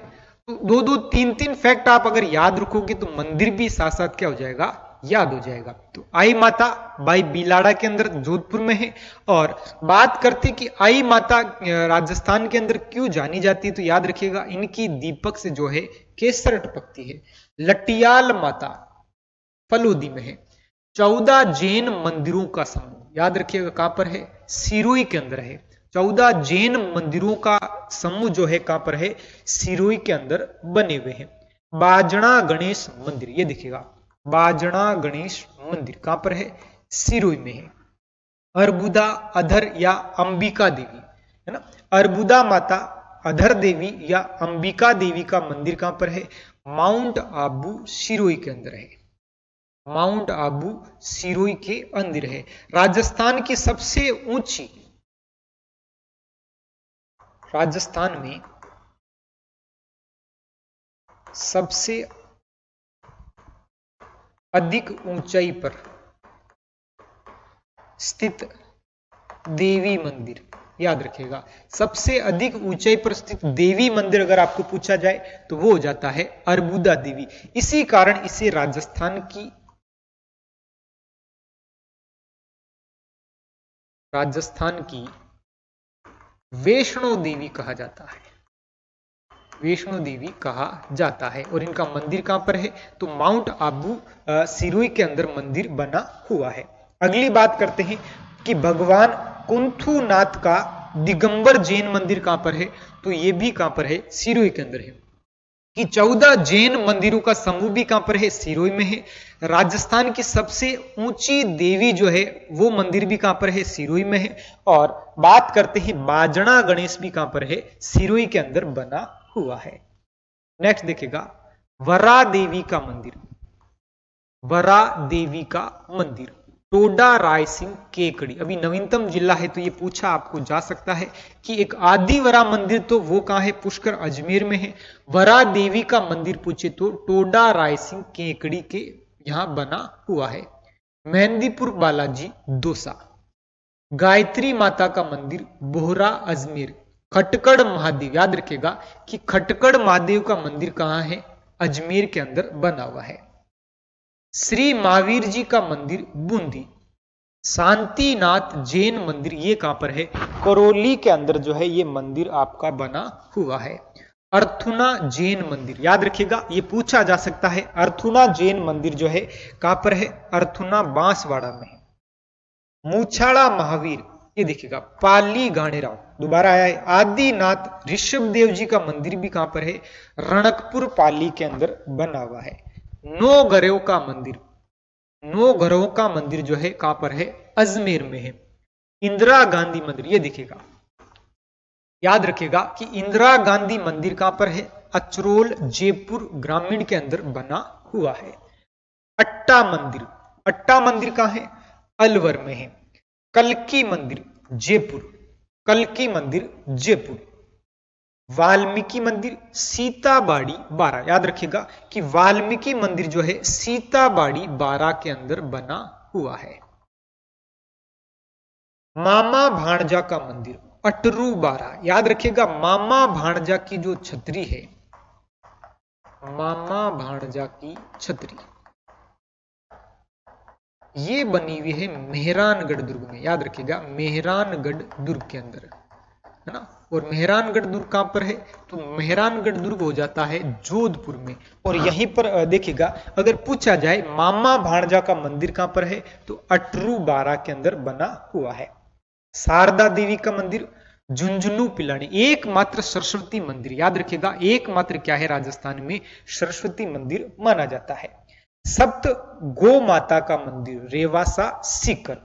तो दो दो तीन तीन फैक्ट आप अगर याद रखोगे तो मंदिर भी साथ साथ क्या हो जाएगा, याद हो जाएगा। तो आई माता बाई बीलाड़ा के अंदर जोधपुर में है। और बात करते कि आई माता राजस्थान के अंदर क्यों जानी जाती है, तो याद रखिएगा इनकी दीपक से जो है केसर टपकती है। लटियाल माता फलोदी में है। 14 जैन मंदिरों का समूह, याद रखिएगा कहां पर है, सिरोही के अंदर है। 14 जैन मंदिरों का समूह जो है कहां पर है, सिरोही के अंदर बने हुए हैं। बाजना गणेश मंदिर, ये देखिएगा बाजना गणेश मंदिर कहां पर है, सिरोही में है। अर्बुदा अधर या अंबिका देवी है ना, अर्बुदा माता अधर देवी या अंबिका देवी का मंदिर कहां पर है, माउंट आबू सिरोही के अंदर है। माउंट आबू सिरोही के अंदर है। राजस्थान की सबसे ऊंची, राजस्थान में सबसे अधिक ऊंचाई पर स्थित देवी मंदिर, याद रखिएगा सबसे अधिक ऊंचाई पर स्थित देवी मंदिर अगर आपको पूछा जाए तो वो हो जाता है अर्बुदा देवी। इसी कारण इसे राजस्थान की वैष्णो देवी कहा जाता है, वैष्णो देवी कहा जाता है। और इनका मंदिर कहां पर है, तो माउंट आबू सिरोही के अंदर मंदिर बना हुआ है। अगली बात करते हैं कि भगवान कुंथुनाथ का दिगंबर जैन मंदिर कहां पर है, तो ये भी कहां पर है, सिरोही के अंदर है। कि 14 जैन मंदिरों का समूह भी कहां पर है, सिरोही में है। राजस्थान की सबसे ऊंची देवी जो है वो मंदिर भी कहां पर है, सिरोही में है। और बात करते हैं बाजना गणेश भी कहां पर है, सिरोही के अंदर बना हुआ है। नेक्स्ट देखिएगा वरा देवी का मंदिर, वरा देवी का मंदिर टोडा रायसिंह केकड़ी, अभी नवीनतम जिला है तो ये पूछा आपको जा सकता है कि एक आदि वरा मंदिर तो वो कहां है, पुष्कर अजमेर में है। वरा देवी का मंदिर पूछे तो टोडा रायसिंह केकड़ी के यहां बना हुआ है। मेहंदीपुर बालाजी दोसा। गायत्री माता का मंदिर बोहरा अजमेर। खटकड़ महादेव, याद रखिएगा कि खटकड़ महादेव का मंदिर कहां है, अजमेर के अंदर बना हुआ है। श्री महावीर जी का मंदिर बूंदी। शांतिनाथ जैन मंदिर ये कहां पर है, करौली के अंदर जो है ये मंदिर आपका बना हुआ है। अर्थुना जैन मंदिर, याद रखिएगा ये पूछा जा सकता है, अर्थुना जैन मंदिर जो है कहां पर है, अर्थुना बांसवाड़ा में है। मूछाड़ा महावीर, ये देखिएगा पाली गाणेराव, दोबारा आया है। आदिनाथ ऋषभ देव जी का मंदिर भी कहां पर है, रणकपुर पाली के अंदर बना हुआ है। नौ घरों का मंदिर, नौ घरों का मंदिर जो है कहां पर है, अजमेर में है। इंदिरा गांधी मंदिर, ये देखिएगा याद रखिएगा कि इंदिरा गांधी मंदिर कहां पर है, अचरोल जयपुर ग्रामीण के अंदर बना हुआ है। अट्टा मंदिर, अट्टा मंदिर कहां है, अलवर में है। कल्की मंदिर जयपुर, कल्की मंदिर जयपुर। वाल्मीकि मंदिर सीताबाड़ी बारा, याद रखिएगा कि वाल्मीकि मंदिर जो है सीताबाड़ी बारा के अंदर बना हुआ है। मामा भाणजा का मंदिर अटरू बारा, याद रखिएगा मामा भाणजा की जो छतरी है, मामा भाणजा की छतरी ये बनी हुई है मेहरानगढ़ दुर्ग में, याद रखिएगा मेहरानगढ़ दुर्ग के अंदर है ना। और मेहरानगढ़ दुर्ग कहां पर है, तो मेहरानगढ़ दुर्ग हो जाता है जोधपुर में। और यहीं पर देखिएगा अगर पूछा जाए मामा भाणजा का मंदिर कहां पर है, तो अटरू बारा के अंदर बना हुआ है। शारदा देवी का मंदिर झुंझुनू पिलानी, एकमात्र सरस्वती मंदिर, याद रखिएगा एकमात्र क्या है, राजस्थान में सरस्वती मंदिर माना जाता है। सप्त गो माता का मंदिर रेवासा सीकर।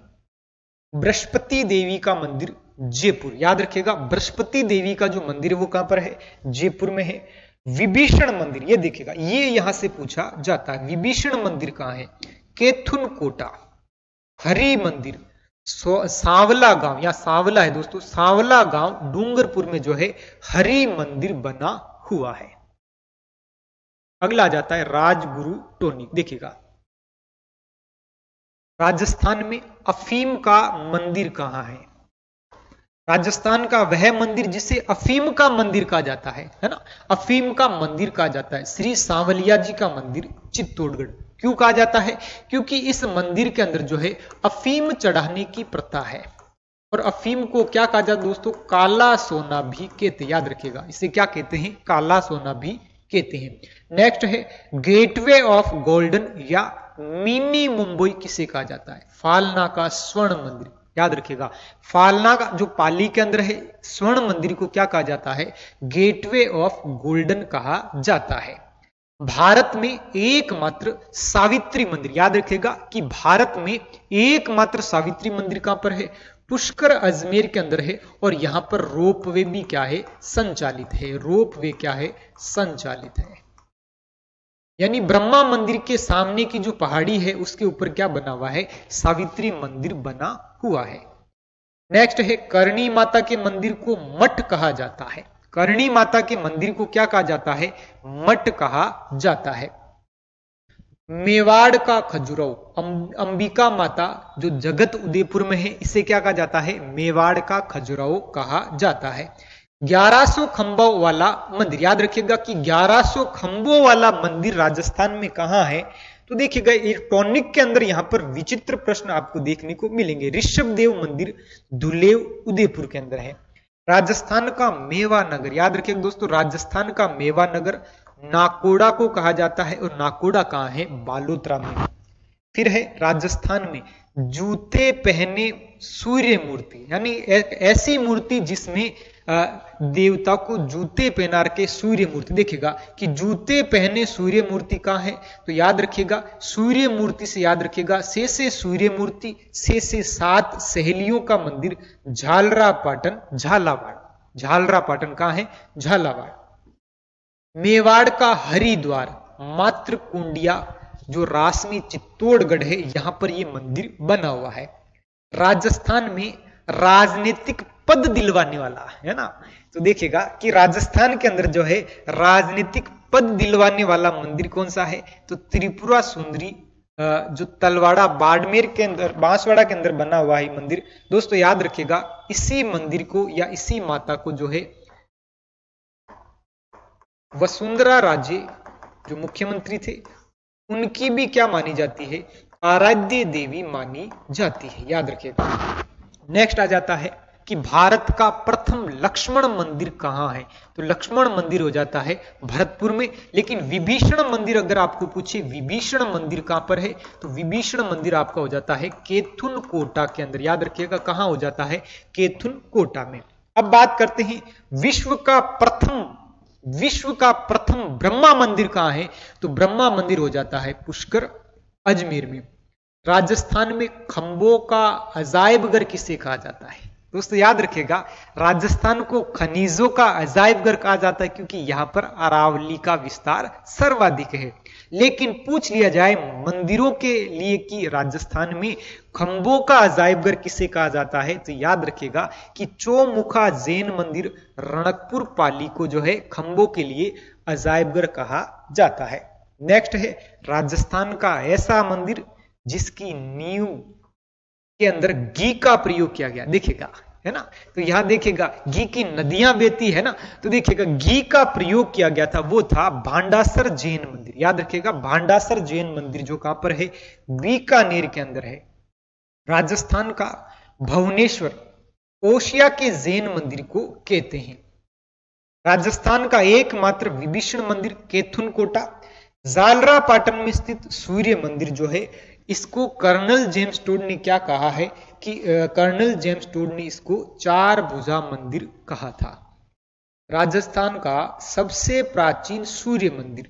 बृहस्पति देवी का मंदिर जयपुर, याद रखिएगा बृहस्पति देवी का जो मंदिर है वो कहां पर है, जयपुर में है। विभीषण मंदिर, ये देखिएगा ये यहां से पूछा जाता है, विभीषण मंदिर कहां है, केथुन कोटा। हरि मंदिर सांवला गांव या सांवला है दोस्तों, सांवला गांव डूंगरपुर में जो है हरि मंदिर बना हुआ है। अगला आ जाता है राजगुरु टोनिक। देखिएगा राजस्थान में अफीम का मंदिर कहां है? राजस्थान का वह मंदिर जिसे अफीम का मंदिर कहा जाता है ना, अफीम का मंदिर कहा जाता है श्री सांवलिया जी का मंदिर चित्तौड़गढ़। क्यों कहा जाता है? क्योंकि इस मंदिर के अंदर जो है अफीम चढ़ाने की प्रथा है। और अफीम को क्या कहा जाता है दोस्तों? काला सोना भी कहते हैं, याद रखिएगा इसे क्या कहते हैं? काला सोना भी कहते हैं। नेक्स्ट है गेटवे ऑफ गोल्डन या मिनी मुंबई किसे कहा जाता है? फालना का स्वर्ण मंदिर। याद रखिएगा फालना का जो पाली के अंदर है स्वर्ण मंदिर को क्या कहा जाता है? गेटवे ऑफ गोल्डन कहा जाता है। भारत में एकमात्र सावित्री मंदिर, याद रखिएगा कि भारत में एकमात्र सावित्री मंदिर कहां पर है? पुष्कर अजमेर के अंदर है। और यहां पर रोपवे भी क्या है? संचालित है। रोपवे क्या है? संचालित है। यानी ब्रह्मा मंदिर के सामने की जो पहाड़ी है उसके ऊपर क्या बना हुआ है? सावित्री मंदिर बना हुआ है। नेक्स्ट है करणी माता के मंदिर को मठ कहा जाता है। करणी माता के मंदिर को क्या कहा जाता है? मठ कहा जाता है। मेवाड़ का खजुराहो, अंबिका माता जो जगत उदयपुर में है इसे क्या कहा जाता है? मेवाड़ का खजुराहो कहा जाता है। 1100 खंभों वाला मंदिर, याद रखिएगा कि 1100 खंभों वाला मंदिर राजस्थान में कहां है? तो देखिएगा एक टॉनिक के अंदर यहां पर विचित्र प्रश्न आपको देखने को मिलेंगे। ऋषभदेव मंदिर दुलेव उदयपुर के अंदर है। राजस्थान का मेवा नगर, याद रखिएगा दोस्तों राजस्थान का मेवा नगर नाकोड़ा को कहा जाता है। और नाकोड़ा कहां है? बालोतरा में। फिर है राजस्थान में जूते पहने सूर्य मूर्ति, यानी एक ऐसी मूर्ति जिसमें देवता को जूते पहना के सूर्य मूर्ति। देखिएगा कि जूते पहने सूर्य मूर्ति कहां है? तो याद रखिएगा सूर्य मूर्ति से याद रखिएगा से सूर्य मूर्ति से 7 सहेलियों का मंदिर झालरापाटन झालावाड़। झालरापाटन कहां है? झालावाड़। मेवाड़ का हरिद्वार मात्र कुंडिया जो रासमी चित्तौड़गढ़ है यहां पर यह मंदिर बना हुआ है। राजस्थान में राजनीतिक पद दिलवाने वाला है ना, तो देखिएगा कि राजस्थान के अंदर जो है राजनीतिक पद दिलवाने वाला मंदिर कौन सा है? तो त्रिपुरा सुंदरी जो तलवाड़ा बाड़मेर के अंदर बांसवाड़ा के अंदर बना हुआ है मंदिर। दोस्तों याद रखिएगा इसी मंदिर को या इसी माता को जो है वसुंधरा राजे जो मुख्यमंत्री थे उनकी भी क्या मानी जाती है? आराध्य देवी मानी जाती है, याद रखिएगा। नेक्स्ट आ जाता है कि भारत का प्रथम लक्ष्मण मंदिर कहां है? तो लक्ष्मण मंदिर हो जाता है भरतपुर में। लेकिन विभीषण मंदिर अगर आपको पूछे विभीषण मंदिर कहां पर है? तो विभीषण मंदिर आपका हो जाता है केथुन कोटा के अंदर, याद रखिएगा कहां हो जाता है? केथुन कोटा में। अब बात करते हैं विश्व का प्रथम ब्रह्मा मंदिर कहां है? तो ब्रह्मा मंदिर हो जाता है पुष्कर अजमेर में। राजस्थान में खंभों का अजायबघर किसे कहा जाता है? दोस्तों याद रखिएगा राजस्थान को खनिजों का अजायबघर कहा जाता है क्योंकि यहां पर अरावली का विस्तार सर्वाधिक है। लेकिन पूछ लिया जाए मंदिरों के लिए कि राजस्थान में खंभों का अजायबघर किसे कहा जाता है? तो याद रखिएगा कि चौमुखा जैन मंदिर रणकपुर पाली को जो है खंभों के लिए अजायबघर कहा जाता है। नेक्स्ट है राजस्थान का ऐसा मंदिर जिसकी नींव के अंदर घी का प्रयोग किया गया। देखिएगा है ना, तो यहां देखिएगा घी की नदियां बहती है ना, तो देखिएगा घी का प्रयोग किया गया था, वो था भांडासर जैन मंदिर। याद रखिएगा भांडासर जैन मंदिर जो कहां पर है? बीकानेर के अंदर है। राजस्थान का भुवनेश्वर ओशिया के जैन मंदिर को कहते हैं। राजस्थान का एकमात्र विभीषण मंदिर केथुन कोटा। झालरापाटन में स्थित सूर्य मंदिर जो है इसको कर्नल जेम्स टोड ने क्या कहा है कि कर्नल जेम्स टोड ने इसको 4 भुजा मंदिर कहा था। राजस्थान का सबसे प्राचीन सूर्य मंदिर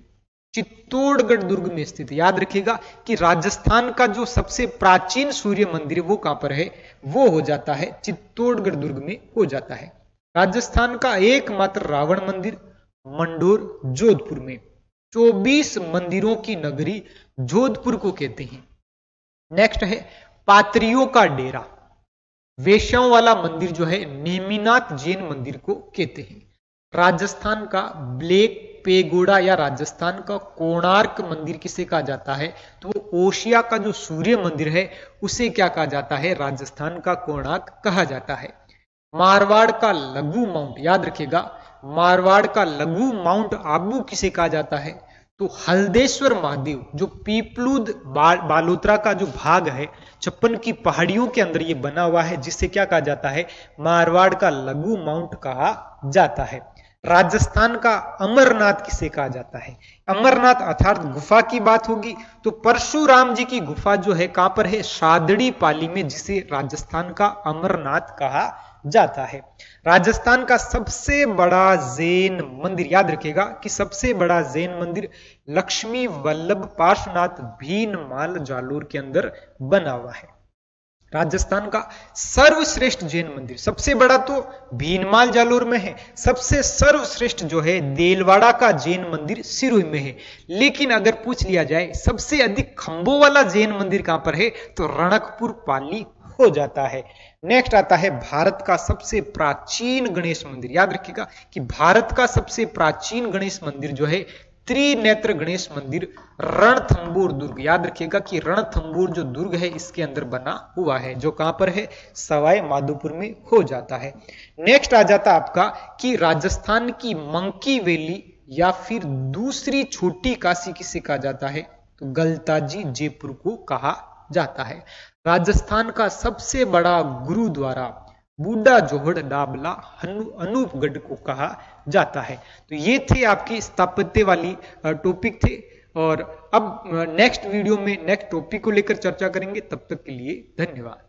चित्तौड़गढ़ दुर्ग में स्थित है। याद रखिएगा कि राजस्थान का जो सबसे प्राचीन सूर्य मंदिर वो कहां पर है? वो हो जाता है चित्तौड़गढ़ दुर्ग में हो जाता है। राजस्थान का एकमात्र रावण मंदिर मंडोर जोधपुर में। 24 मंदिरों की नगरी जोधपुर को कहते हैं। नेक्स्ट है पात्रियों का डेरा। वेश्याओं वाला मंदिर जो है नेमिनाथ जैन मंदिर को कहते हैं। राजस्थान का ब्लैक पेगोडा या राजस्थान का कोणार्क मंदिर किसे कहा जाता है? तो वो ओशिया का जो सूर्य मंदिर है उसे क्या कहा जाता है? राजस्थान का कोणार्क कहा जाता है। मारवाड़ का लघु माउंट, याद रखिएगा, मारवाड़ का लघु माउंट आबू किसे कहा जाता है? तो हल्देश्वर महादेव जो पीपलूद बालोतरा का जो भाग है 56 की पहाड़ियों के अंदर ये बना हुआ है, जिससे क्या कहा जाता है? मारवाड़ का लघु माउंट कहा जाता है। राजस्थान का अमरनाथ किसे कहा जाता है? अमरनाथ अर्थात गुफा की बात होगी तो परशुराम जी की गुफा जो है कहां पर है? शादड़ी पाली में, जिसे राजस्थान का अमरनाथ कहा जाता है। राजस्थान का सबसे बड़ा जैन मंदिर, याद रखिएगा कि सबसे बड़ा जैन मंदिर लक्ष्मी वल्लभ पार्श्वनाथ भीनमाल जालोर के अंदर बना हुआ है। राजस्थान का सर्वश्रेष्ठ जैन मंदिर, सबसे बड़ा तो भीनमाल जालोर में है, सबसे सर्वश्रेष्ठ जो है देलवाड़ा का जैन मंदिर सिरोही में है। लेकिन अगर पूछ लिया जाए सबसे अधिक खंभों वाला जैन मंदिर कहां पर है, तो रणकपुर पाली हो जाता है। नेक्स्ट आता है भारत का सबसे प्राचीन गणेश मंदिर। याद रखिएगा कि भारत का सबसे प्राचीन गणेश मंदिर जो है त्रिनेत्र गणेश मंदिर रणथंबोर दुर्ग, याद रखिएगा कि रणथंबोर जो दुर्ग है इसके अंदर बना हुआ है, जो कहां पर है? सवाई माधोपुर में हो जाता है। नेक्स्ट आ जाता आपका कि राजस्थान की मंकी वैली या फिर दूसरी छोटी काशी किसे कहा जाता है? तो गलताजी जयपुर को कहा जाता है। राजस्थान का सबसे बड़ा गुरुद्वारा बूढ़ा जोहड़ डाबला अनूपगढ़ को कहा जाता है। तो ये थे आपकी स्थापत्य वाली टॉपिक थे, और अब नेक्स्ट वीडियो में नेक्स्ट टॉपिक को लेकर चर्चा करेंगे। तब तक के लिए धन्यवाद।